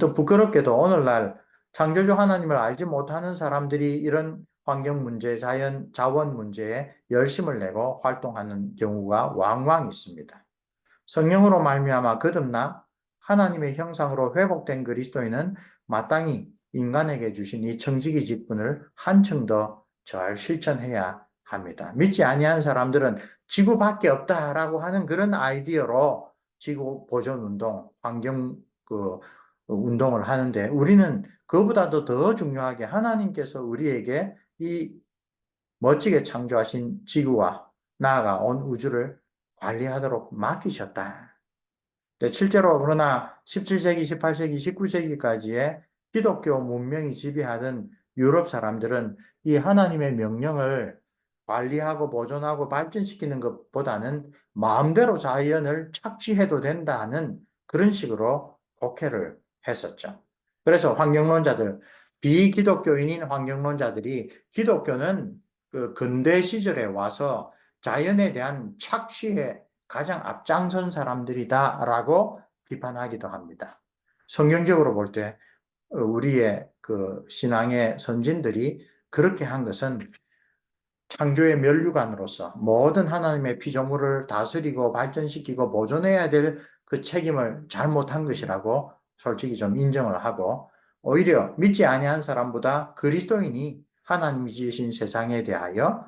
또 부끄럽게도 오늘날 창조주 하나님을 알지 못하는 사람들이 이런 환경 문제, 자원 문제에 열심을 내고 활동하는 경우가 왕왕 있습니다. 성령으로 말미암아 거듭나 하나님의 형상으로 회복된 그리스도인은 마땅히 인간에게 주신 이 청지기 직분을 한층 더 잘 실천해야 합니다. 믿지 아니한 사람들은 지구밖에 없다라고 하는 그런 아이디어로 지구 보존 운동, 환경 운동을 하는데, 우리는 그보다도 더 중요하게 하나님께서 우리에게 이 멋지게 창조하신 지구와 나아가 온 우주를 관리하도록 맡기셨다. 실제로 그러나 17세기, 18세기, 19세기까지의 기독교 문명이 지배하던 유럽 사람들은 이 하나님의 명령을 관리하고 보존하고 발전시키는 것보다는 마음대로 자연을 착취해도 된다는 그런 식으로 곡해를 했었죠. 그래서 환경론자들, 비기독교인인 환경론자들이 기독교는 그 근대 시절에 와서 자연에 대한 착취에 가장 앞장선 사람들이다라고 비판하기도 합니다. 성경적으로 볼 때 우리의 그 신앙의 선진들이 그렇게 한 것은 창조의 면류관으로서 모든 하나님의 피조물을 다스리고 발전시키고 보존해야 될 그 책임을 잘못한 것이라고 솔직히 좀 인정을 하고, 오히려 믿지 아니한 사람보다 그리스도인이 하나님이 지으신 세상에 대하여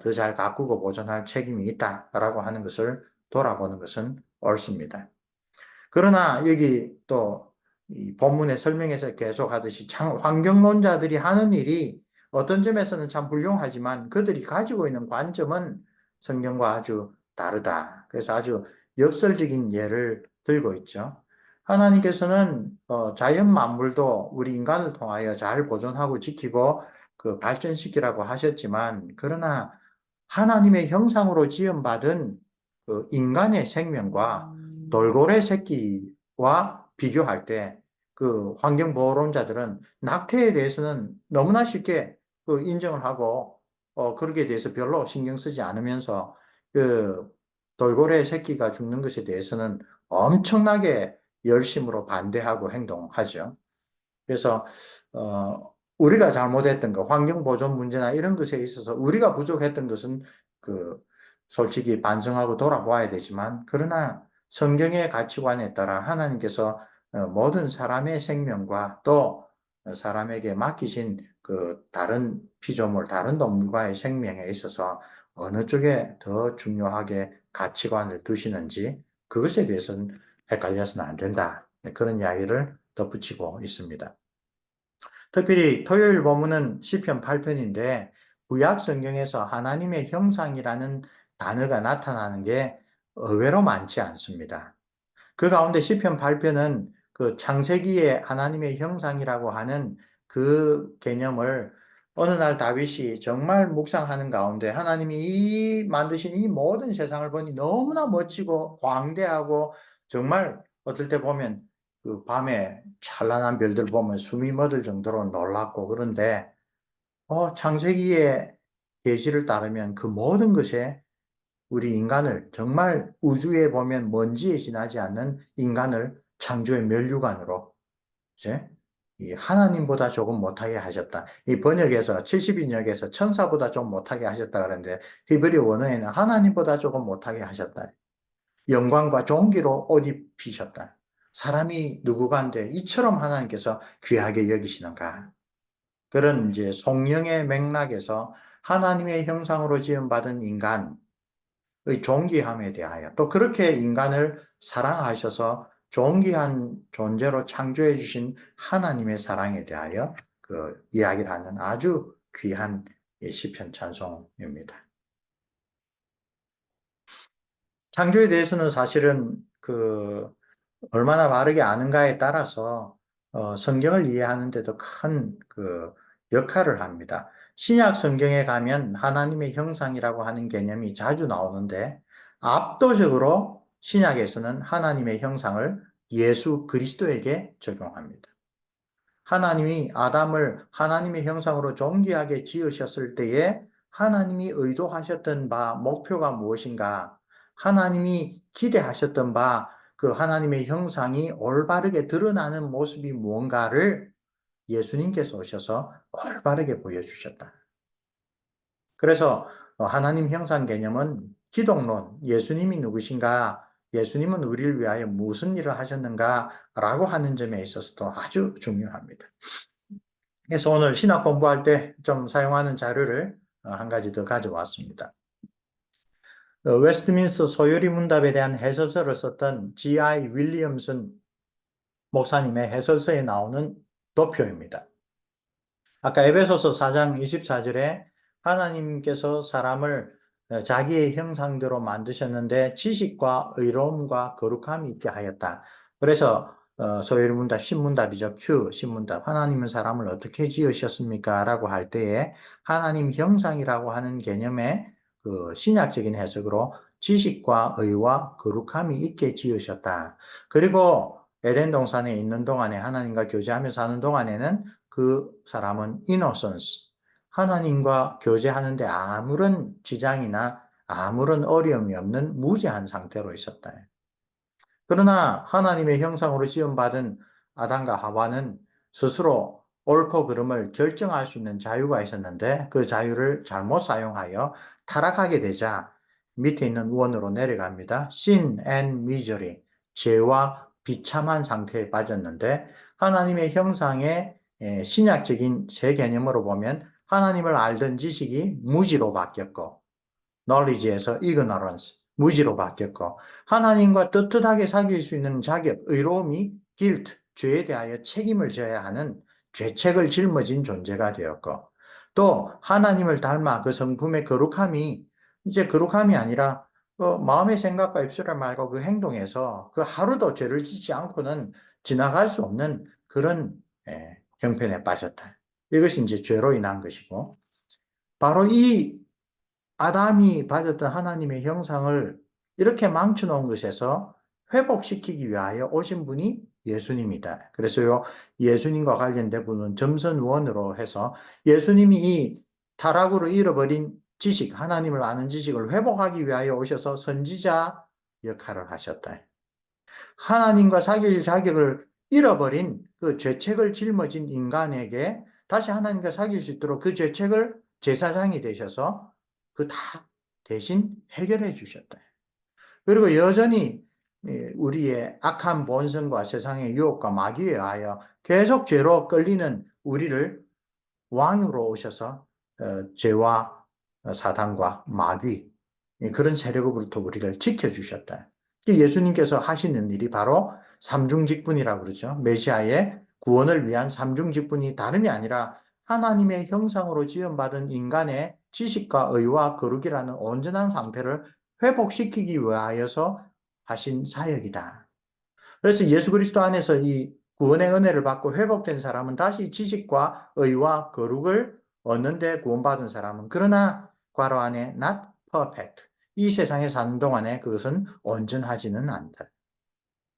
더 잘 가꾸고 보존할 책임이 있다라고 하는 것을 돌아보는 것은 옳습니다. 그러나 여기 또 이 본문의 설명에서 계속 하듯이 환경론자들이 하는 일이 어떤 점에서는 참 훌륭하지만 그들이 가지고 있는 관점은 성경과 아주 다르다. 그래서 아주 역설적인 예를 들고 있죠. 하나님께서는 자연 만물도 우리 인간을 통하여 잘 보존하고 지키고 그 발전시키라고 하셨지만, 그러나 하나님의 형상으로 지음받은 그 인간의 생명과 돌고래 새끼와 비교할 때 그 환경보호론자들은 낙태에 대해서는 너무나 쉽게 그 인정을 하고 그렇게 대해서 별로 신경 쓰지 않으면서 그 돌고래 새끼가 죽는 것에 대해서는 엄청나게 열심으로 반대하고 행동하죠. 그래서 우리가 잘못했던 것, 환경 보존 문제나 이런 것에 있어서 우리가 부족했던 것은 그 솔직히 반성하고 돌아보아야 되지만, 그러나 성경의 가치관에 따라 하나님께서 모든 사람의 생명과 또 사람에게 맡기신 그 다른 피조물, 다른 동물과의 생명에 있어서 어느 쪽에 더 중요하게 가치관을 두시는지 그것에 대해서는 헷갈려서는 안 된다. 그런 이야기를 덧붙이고 있습니다. 특별히 토요일 본문은 시편 8편인데 구약 성경에서 하나님의 형상이라는 단어가 나타나는 게 의외로 많지 않습니다. 그 가운데 시편 8편은 그 창세기의 하나님의 형상이라고 하는 그 개념을 어느 날 다윗이 정말 묵상하는 가운데 하나님이 이 만드신 이 모든 세상을 보니 너무나 멋지고 광대하고 정말 어떨 때 보면 그 밤에 찬란한 별들 보면 숨이 멎을 정도로 놀랍고 그런데 창세기의 계시를 따르면 그 모든 것에 우리 인간을 정말 우주에 보면 먼지에 지나지 않는 인간을 창조의 면류관으로 이제 이 하나님보다 조금 못하게 하셨다. 이 번역에서 70인역에서 천사보다 좀 못하게 하셨다 그러는데 히브리 원어에는 하나님보다 조금 못하게 하셨다. 영광과 존귀로 옷 입히셨다. 사람이 누구간데 이처럼 하나님께서 귀하게 여기시는가? 그런 이제 성령의 맥락에서 하나님의 형상으로 지음받은 인간 의 존귀함에 대하여 또 그렇게 인간을 사랑하셔서 존귀한 존재로 창조해 주신 하나님의 사랑에 대하여 그 이야기를 하는 아주 귀한 시편 찬송입니다. 창조에 대해서는 사실은 그 얼마나 바르게 아는가에 따라서 성경을 이해하는데도 큰 그 역할을 합니다. 신약 성경에 가면 하나님의 형상이라고 하는 개념이 자주 나오는데 압도적으로 신약에서는 하나님의 형상을 예수 그리스도에게 적용합니다. 하나님이 아담을 하나님의 형상으로 존귀하게 지으셨을 때에 하나님이 의도하셨던 바, 목표가 무엇인가? 하나님이 기대하셨던 바, 그 하나님의 형상이 올바르게 드러나는 모습이 무언가를 예수님께서 오셔서 올바르게 보여주셨다. 그래서 하나님 형상 개념은 기독론, 예수님이 누구신가? 예수님은 우리를 위하여 무슨 일을 하셨는가? 라고 하는 점에 있어서도 아주 중요합니다. 그래서 오늘 신학 공부할 때 좀 사용하는 자료를 한 가지 더 가져왔습니다. 웨스트민스터 소요리 문답에 대한 해설서를 썼던 G.I. 윌리엄슨 목사님의 해설서에 나오는 도표입니다. 아까 에베소서 4장 24절에 하나님께서 사람을 자기의 형상대로 만드셨는데 지식과 의로움과 거룩함이 있게 하였다. 그래서 소요리 문답 신문답이죠. Q 신문답. 하나님은 사람을 어떻게 지으셨습니까? 라고 할 때에 하나님 형상이라고 하는 개념의 그 신약적인 해석으로 지식과 의와 거룩함이 있게 지으셨다. 그리고 에덴 동산에 있는 동안에 하나님과 교제하며 사는 동안에는 그 사람은 innocence, 하나님과 교제하는데 아무런 지장이나 아무런 어려움이 없는 무죄한 상태로 있었다. 그러나 하나님의 형상으로 지음받은 아담과 하와는 스스로 옳고 그름을 결정할 수 있는 자유가 있었는데 그 자유를 잘못 사용하여 타락하게 되자 밑에 있는 원으로 내려갑니다. Sin and misery, 죄와 비참한 상태에 빠졌는데 하나님의 형상의 신약적인 새 개념으로 보면 하나님을 알던 지식이 무지로 바뀌었고 knowledge에서 ignorance, 무지로 바뀌었고 하나님과 떳떳하게 사귈 수 있는 자격, 의로움이 guilt, 죄에 대하여 책임을 져야 하는 죄책을 짊어진 존재가 되었고 또 하나님을 닮아 그 성품의 거룩함이 이제 거룩함이 아니라 마음의 생각과 입술을 말고 그 행동에서 그 하루도 죄를 짓지 않고는 지나갈 수 없는 그런 형편에 빠졌다. 이것이 이제 죄로 인한 것이고 바로 이 아담이 받았던 하나님의 형상을 이렇게 망쳐놓은 것에서 회복시키기 위하여 오신 분이 예수님이다. 그래서요, 예수님과 관련된 부분은 점선원으로 해서 예수님이 이 타락으로 잃어버린 지식, 하나님을 아는 지식을 회복하기 위하여 오셔서 선지자 역할을 하셨다. 하나님과 사귈 자격을 잃어버린 그 죄책을 짊어진 인간에게 다시 하나님과 사귈 수 있도록 그 죄책을 제사장이 되셔서 그 다 대신 해결해 주셨다. 그리고 여전히 우리의 악한 본성과 세상의 유혹과 마귀에 의하여 계속 죄로 끌리는 우리를 왕으로 오셔서 죄와 사단과 마귀 그런 세력으로부터 우리를 지켜주셨다. 예수님께서 하시는 일이 바로 삼중직분이라고 그러죠. 메시아의 구원을 위한 삼중직분이 다름이 아니라 하나님의 형상으로 지음받은 인간의 지식과 의와 거룩이라는 온전한 상태를 회복시키기 위하여서 하신 사역이다. 그래서 예수 그리스도 안에서 이 구원의 은혜를 받고 회복된 사람은 다시 지식과 의와 거룩을 얻는데 구원받은 사람은, 그러나 괄호 안에 not perfect, 이 세상에 사는 동안에 그것은 온전하지는 않다.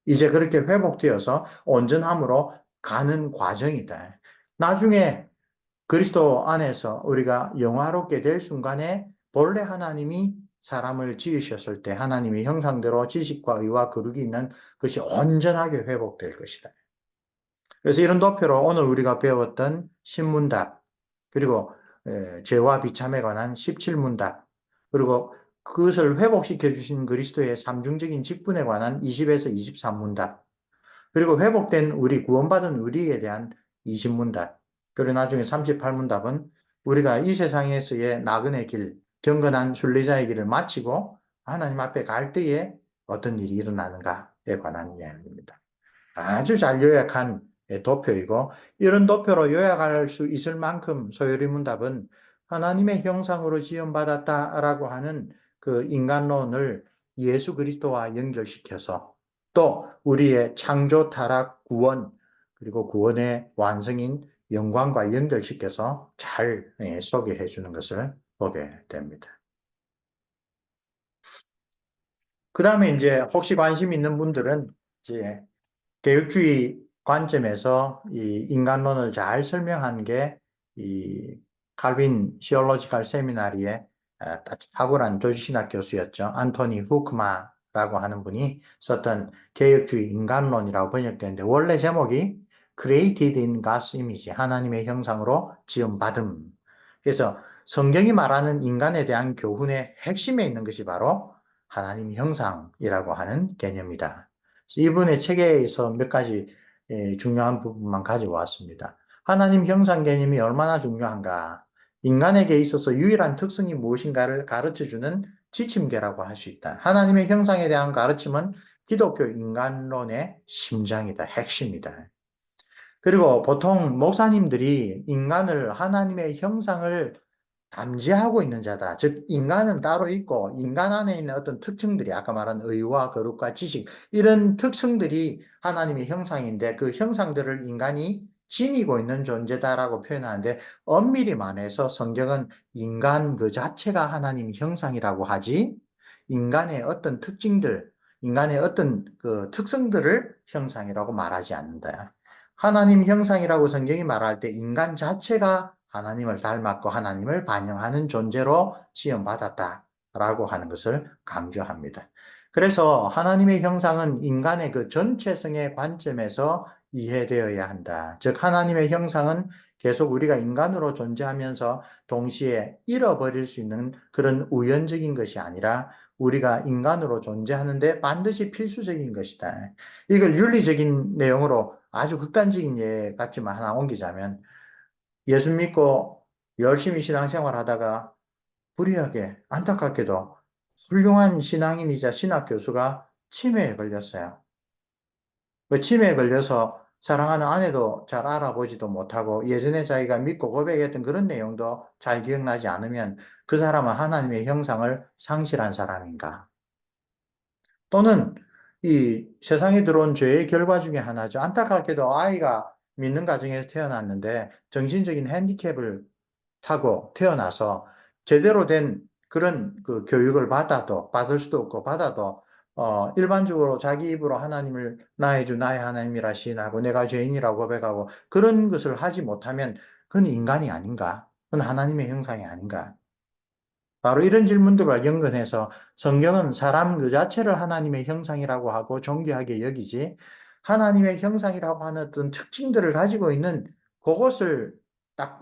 이제 그렇게 회복되어서 온전함으로 가는 과정이다. 나중에 그리스도 안에서 우리가 영화롭게 될 순간에 본래 하나님이 사람을 지으셨을 때 하나님의 형상대로 지식과 의와 거룩이 있는 것이 온전하게 회복될 것이다. 그래서 이런 도표로 오늘 우리가 배웠던 신문답, 그리고 죄와 비참에 관한 17문답, 그리고 그것을 회복시켜 주신 그리스도의 삼중적인 직분에 관한 20에서 23문답, 그리고 회복된 우리, 구원받은 우리에 대한 20문답, 그리고 나중에 38문답은 우리가 이 세상에서의 나그네 길, 경건한 순례자의 길을 마치고 하나님 앞에 갈 때에 어떤 일이 일어나는가에 관한 이야기입니다. 아주 잘 요약한 도표이고, 이런 도표로 요약할 수 있을 만큼 소요리 문답은 하나님의 형상으로 지음받았다라고 하는 그 인간론을 예수 그리스도와 연결시켜서 또 우리의 창조, 타락, 구원, 그리고 구원의 완성인 영광과 연결시켜서 잘 소개해 주는 것을 보게 됩니다. 그 다음에 이제 혹시 관심 있는 분들은 이제 개혁주의 관점에서 이 인간론을 잘 설명한 게 이 칼빈 시올로지컬 세미나리의 탁월한 조지신학 교수였죠. 안토니 후크마라고 하는 분이 썼던 개혁주의 인간론이라고 번역되는데, 원래 제목이 Created in God's Image, 하나님의 형상으로 지음받음. 그래서 성경이 말하는 인간에 대한 교훈의 핵심에 있는 것이 바로 하나님 형상이라고 하는 개념이다. 이분의 책에서 몇 가지 중요한 부분만 가지고 왔습니다. 하나님 형상 개념이 얼마나 중요한가? 인간에게 있어서 유일한 특성이 무엇인가를 가르쳐주는 지침계라고 할 수 있다. 하나님의 형상에 대한 가르침은 기독교 인간론의 심장이다, 핵심이다. 그리고 보통 목사님들이 인간을, 하나님의 형상을 감지하고 있는 자다. 즉, 인간은 따로 있고, 인간 안에 있는 어떤 특징들이, 아까 말한 의와 거룩과 지식, 이런 특성들이 하나님의 형상인데, 그 형상들을 인간이 지니고 있는 존재다라고 표현하는데, 엄밀히 말해서 성경은 인간 그 자체가 하나님의 형상이라고 하지, 인간의 어떤 특징들, 인간의 어떤 그 특성들을 형상이라고 말하지 않는다. 하나님 형상이라고 성경이 말할 때 인간 자체가 하나님을 닮았고 하나님을 반영하는 존재로 지음받았다라고 하는 것을 강조합니다. 그래서 하나님의 형상은 인간의 그 전체성의 관점에서 이해되어야 한다. 즉, 하나님의 형상은 계속 우리가 인간으로 존재하면서 동시에 잃어버릴 수 있는 그런 우연적인 것이 아니라 우리가 인간으로 존재하는데 반드시 필수적인 것이다. 이걸 윤리적인 내용으로 아주 극단적인 예 같지만 하나 옮기자면, 예수 믿고 열심히 신앙생활 하다가 불의하게 안타깝게도 훌륭한 신앙인이자 신학 교수가 치매에 걸렸어요. 그 치매에 걸려서 사랑하는 아내도 잘 알아보지도 못하고 예전에 자기가 믿고 고백했던 그런 내용도 잘 기억나지 않으면 그 사람은 하나님의 형상을 상실한 사람인가? 또는 이 세상에 들어온 죄의 결과 중에 하나죠. 안타깝게도 아이가 믿는 가정에서 태어났는데 정신적인 핸디캡을 타고 태어나서 제대로 된 그런 그 교육을 받을 수도 없고 받아도 일반적으로 자기 입으로 하나님을 나의 주 나의 하나님이라 시인하고 내가 죄인이라고 고백하고 그런 것을 하지 못하면 그건 인간이 아닌가? 그건 하나님의 형상이 아닌가? 바로 이런 질문들과 연관해서 성경은 사람 그 자체를 하나님의 형상이라고 하고 존귀하게 여기지, 하나님의 형상이라고 하는 어떤 특징들을 가지고 있는 그것을 딱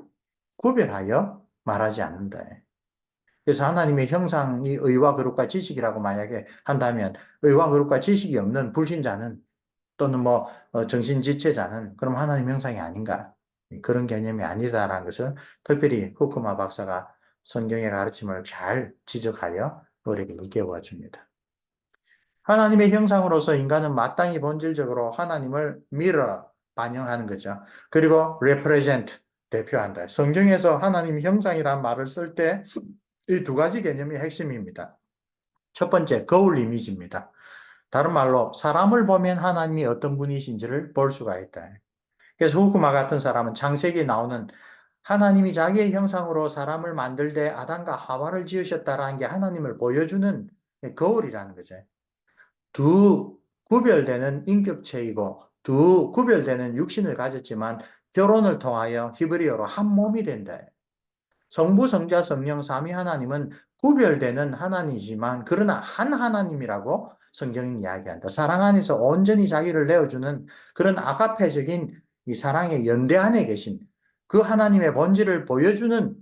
구별하여 말하지 않는다. 그래서 하나님의 형상이 의와 거룩과 지식이라고 만약에 한다면 의와 거룩과 지식이 없는 불신자는, 또는 뭐 정신지체자는 그럼 하나님 형상이 아닌가? 그런 개념이 아니다라는 것을 특별히 후크마 박사가 성경의 가르침을 잘 지적하여 우리에게 일깨워 줍니다. 하나님의 형상으로서 인간은 마땅히 본질적으로 하나님을 반영하는 거죠. 그리고 represent, 대표한다. 성경에서 하나님 형상이란 말을 쓸 때 이 두 가지 개념이 핵심입니다. 첫 번째, 거울 이미지입니다. 다른 말로 사람을 보면 하나님이 어떤 분이신지를 볼 수가 있다. 그래서 후쿠마 같은 사람은 창세기에 나오는 하나님이 자기의 형상으로 사람을 만들 때 아담과 하와를 지으셨다라는 게 하나님을 보여주는 거울이라는 거죠. 두 구별되는 인격체이고 두 구별되는 육신을 가졌지만 결혼을 통하여 히브리어로 한 몸이 된다. 성부, 성자, 성령, 삼위 하나님은 구별되는 하나님이지만 그러나 한 하나님이라고 성경은 이야기한다. 사랑 안에서 온전히 자기를 내어주는 그런 아가페적인 이 사랑의 연대 안에 계신 그 하나님의 본질을 보여주는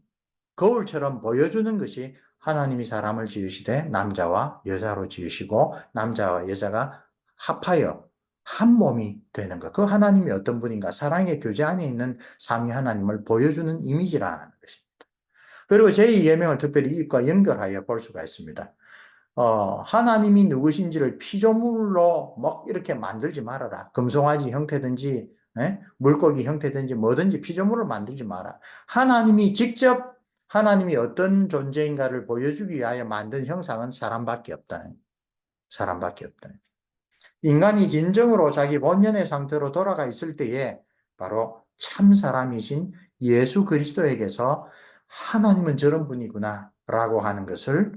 거울처럼 보여주는 것이 하나님이 사람을 지으시되 남자와 여자로 지으시고 남자와 여자가 합하여 한 몸이 되는 것. 그 하나님이 어떤 분인가? 사랑의 교제 안에 있는 삼위 하나님을 보여주는 이미지라는 것입니다. 그리고 제2 예명을 특별히 이것과 연결하여 볼 수가 있습니다. 하나님이 누구신지를 피조물로 막 이렇게 만들지 말아라. 금송아지 형태든지, 물고기 형태든지 뭐든지 피조물을 만들지 마라. 하나님이 직접 하나님이 어떤 존재인가를 보여주기 위하여 만든 형상은 사람밖에 없다. 사람밖에 없다. 인간이 진정으로 자기 본연의 상태로 돌아가 있을 때에 바로 참 사람이신 예수 그리스도에게서 하나님은 저런 분이구나 라고 하는 것을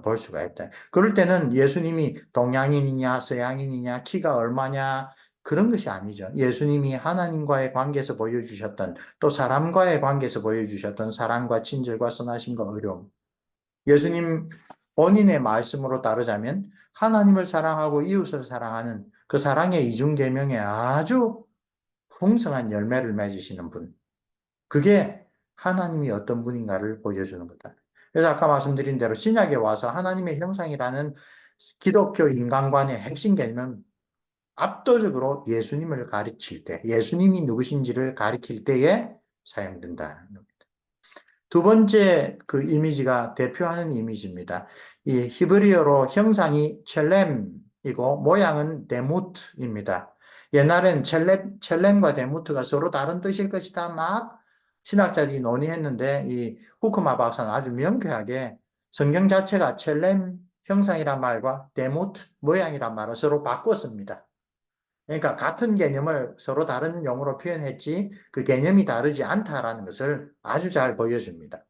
볼 수가 있다. 그럴 때는 예수님이 동양인이냐 서양인이냐 키가 얼마냐 그런 것이 아니죠. 예수님이 하나님과의 관계에서 보여주셨던 또 사람과의 관계에서 보여주셨던 사랑과 친절과 선하심과 어려움. 예수님 본인의 말씀으로 따르자면 하나님을 사랑하고 이웃을 사랑하는 그 사랑의 이중계명에 아주 풍성한 열매를 맺으시는 분. 그게 하나님이 어떤 분인가를 보여주는 거다. 그래서 아까 말씀드린 대로 신약에 와서 하나님의 형상이라는 기독교 인간관의 핵심 개념은 압도적으로 예수님을 가르칠 때, 예수님이 누구신지를 가르칠 때에 사용된다. 두 번째 그 이미지가 대표하는 이미지입니다. 이 히브리어로 형상이 첼렘이고 모양은 데무트입니다. 옛날엔 첼렘과 데무트가 서로 다른 뜻일 것이다 막 신학자들이 논의했는데 이 후크마 박사는 아주 명쾌하게 성경 자체가 첼렘 형상이란 말과 데무트 모양이란 말을 서로 바꿨습니다. 그러니까 같은 개념을 서로 다른 용어로 표현했지 그 개념이 다르지 않다라는 것을 아주 잘 보여줍니다.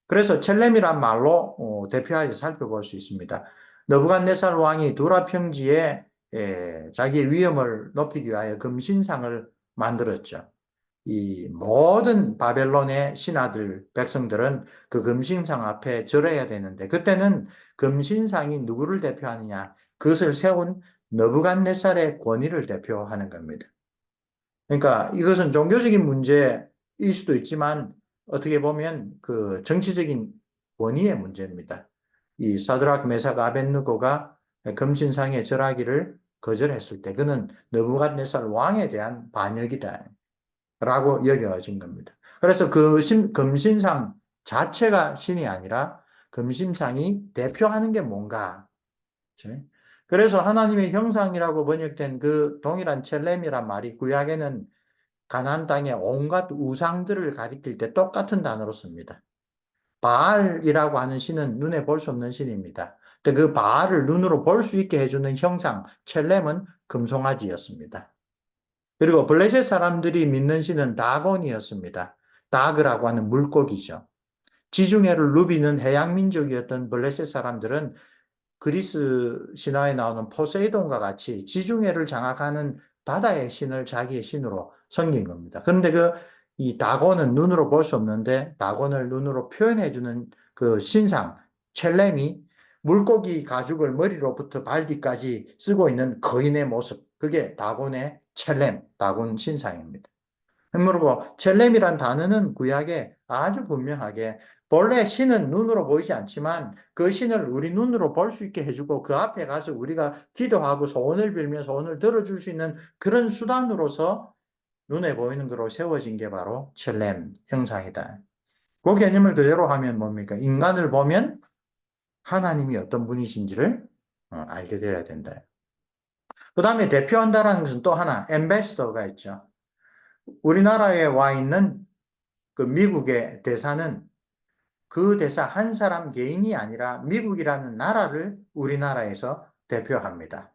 그래서 첼렘이란 말로 대표하여 살펴볼 수 있습니다. 느부갓네살 왕이 두라 평지에 자기의 위엄을 높이기 위하여 금신상을 만들었죠. 이 모든 바벨론의 신하들, 백성들은 그 금신상 앞에 절해야 되는데 그때는 금신상이 누구를 대표하느냐? 그것을 세운 느부갓네살의 권위를 대표하는 겁니다. 그러니까 이것은 종교적인 문제일 수도 있지만 어떻게 보면 그 정치적인 권위의 문제입니다. 이 사드락 메삭 아벳느고가 금신상에 절하기를 거절했을 때 그는 느부갓네살 왕에 대한 반역이다 라고 여겨진 겁니다. 그래서 그 금신상 자체가 신이 아니라 금신상이 대표하는 게 뭔가. 그래서 하나님의 형상이라고 번역된 그 동일한 첼렘이란 말이 구약에는 가나안 땅의 온갖 우상들을 가리킬 때 똑같은 단어로 씁니다. 바알이라고 하는 신은 눈에 볼 수 없는 신입니다. 근데 그 바알을 눈으로 볼 수 있게 해주는 형상, 첼렘은 금송아지였습니다. 그리고 블레셋 사람들이 믿는 신은 다곤이었습니다. 다그라고 하는 물고기죠. 지중해를 누비는 해양 민족이었던 블레셋 사람들은 그리스 신화에 나오는 포세이돈과 같이 지중해를 장악하는 바다의 신을 자기의 신으로 섬긴 겁니다. 그런데 이 다곤은 눈으로 볼 수 없는데 다곤을 눈으로 표현해주는 그 신상, 첼렘이 물고기 가죽을 머리로부터 발뒤까지 쓰고 있는 거인의 모습, 그게 다곤의 첼렘, 다곤 신상입니다. 그러므로 첼렘이란 단어는 구약에 아주 분명하게 본래 신은 눈으로 보이지 않지만 그 신을 우리 눈으로 볼 수 있게 해주고 그 앞에 가서 우리가 기도하고 소원을 빌며 소원을 들어줄 수 있는 그런 수단으로서 눈에 보이는 거로 세워진 게 바로 첼렘 형상이다. 그 개념을 그대로 하면 뭡니까? 인간을 보면 하나님이 어떤 분이신지를 알게 되어야 된다. 그 다음에 대표한다라는 것은 또 하나, 엠베스더가 있죠. 우리나라에 와 있는 그 미국의 대사는 그 대사 한 사람 개인이 아니라 미국이라는 나라를 우리나라에서 대표합니다.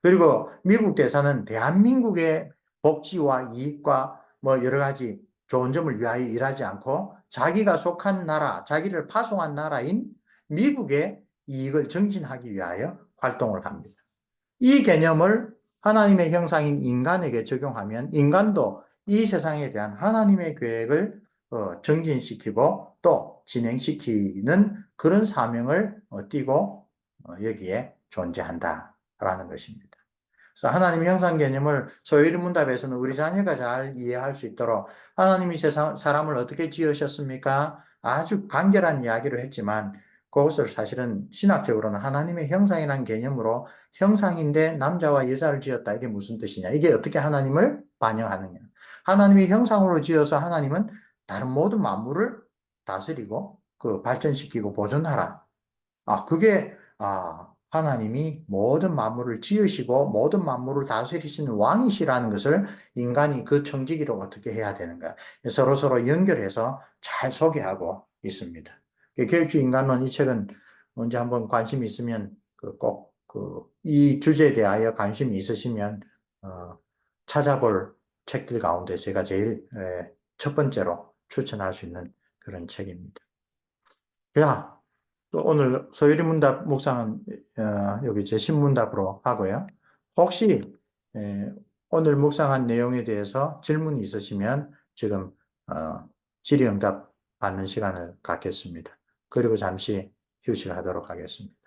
그리고 미국 대사는 대한민국의 복지와 이익과 뭐 여러 가지 좋은 점을 위하여 일하지 않고 자기가 속한 나라, 자기를 파송한 나라인 미국의 이익을 증진하기 위하여 활동을 합니다. 이 개념을 하나님의 형상인 인간에게 적용하면 인간도 이 세상에 대한 하나님의 계획을 증진시키고 또 진행시키는 그런 사명을 띠고 여기에 존재한다라는 것입니다. 그래서 하나님의 형상 개념을 소요리 문답에서는 우리 자녀가 잘 이해할 수 있도록 하나님이 사람을 어떻게 지으셨습니까? 아주 간결한 이야기를 했지만 그것을 사실은 신학적으로는 하나님의 형상이라는 개념으로 형상인데 남자와 여자를 지었다. 이게 무슨 뜻이냐? 이게 어떻게 하나님을 반영하느냐? 하나님의 형상으로 지어서 하나님은 다른 모든 만물을 다스리고 그 발전시키고 보존하라. 그게 하나님이 모든 만물을 지으시고 모든 만물을 다스리시는 왕이시라는 것을 인간이 그 청지기로 어떻게 해야 되는가 서로서로 연결해서 잘 소개하고 있습니다. 계획주의 인간론 이 책은 언제 한번 관심이 있으면 꼭 이 주제에 대하여 관심이 있으시면 찾아볼 책들 가운데 제가 제일 첫 번째로 추천할 수 있는 그런 책입니다. 자, 또 오늘 소유리 문답 묵상은 여기 제 신문답으로 하고요. 혹시 오늘 묵상한 내용에 대해서 질문이 있으시면 지금 질의응답 받는 시간을 갖겠습니다. 그리고 잠시 휴식하도록 하겠습니다.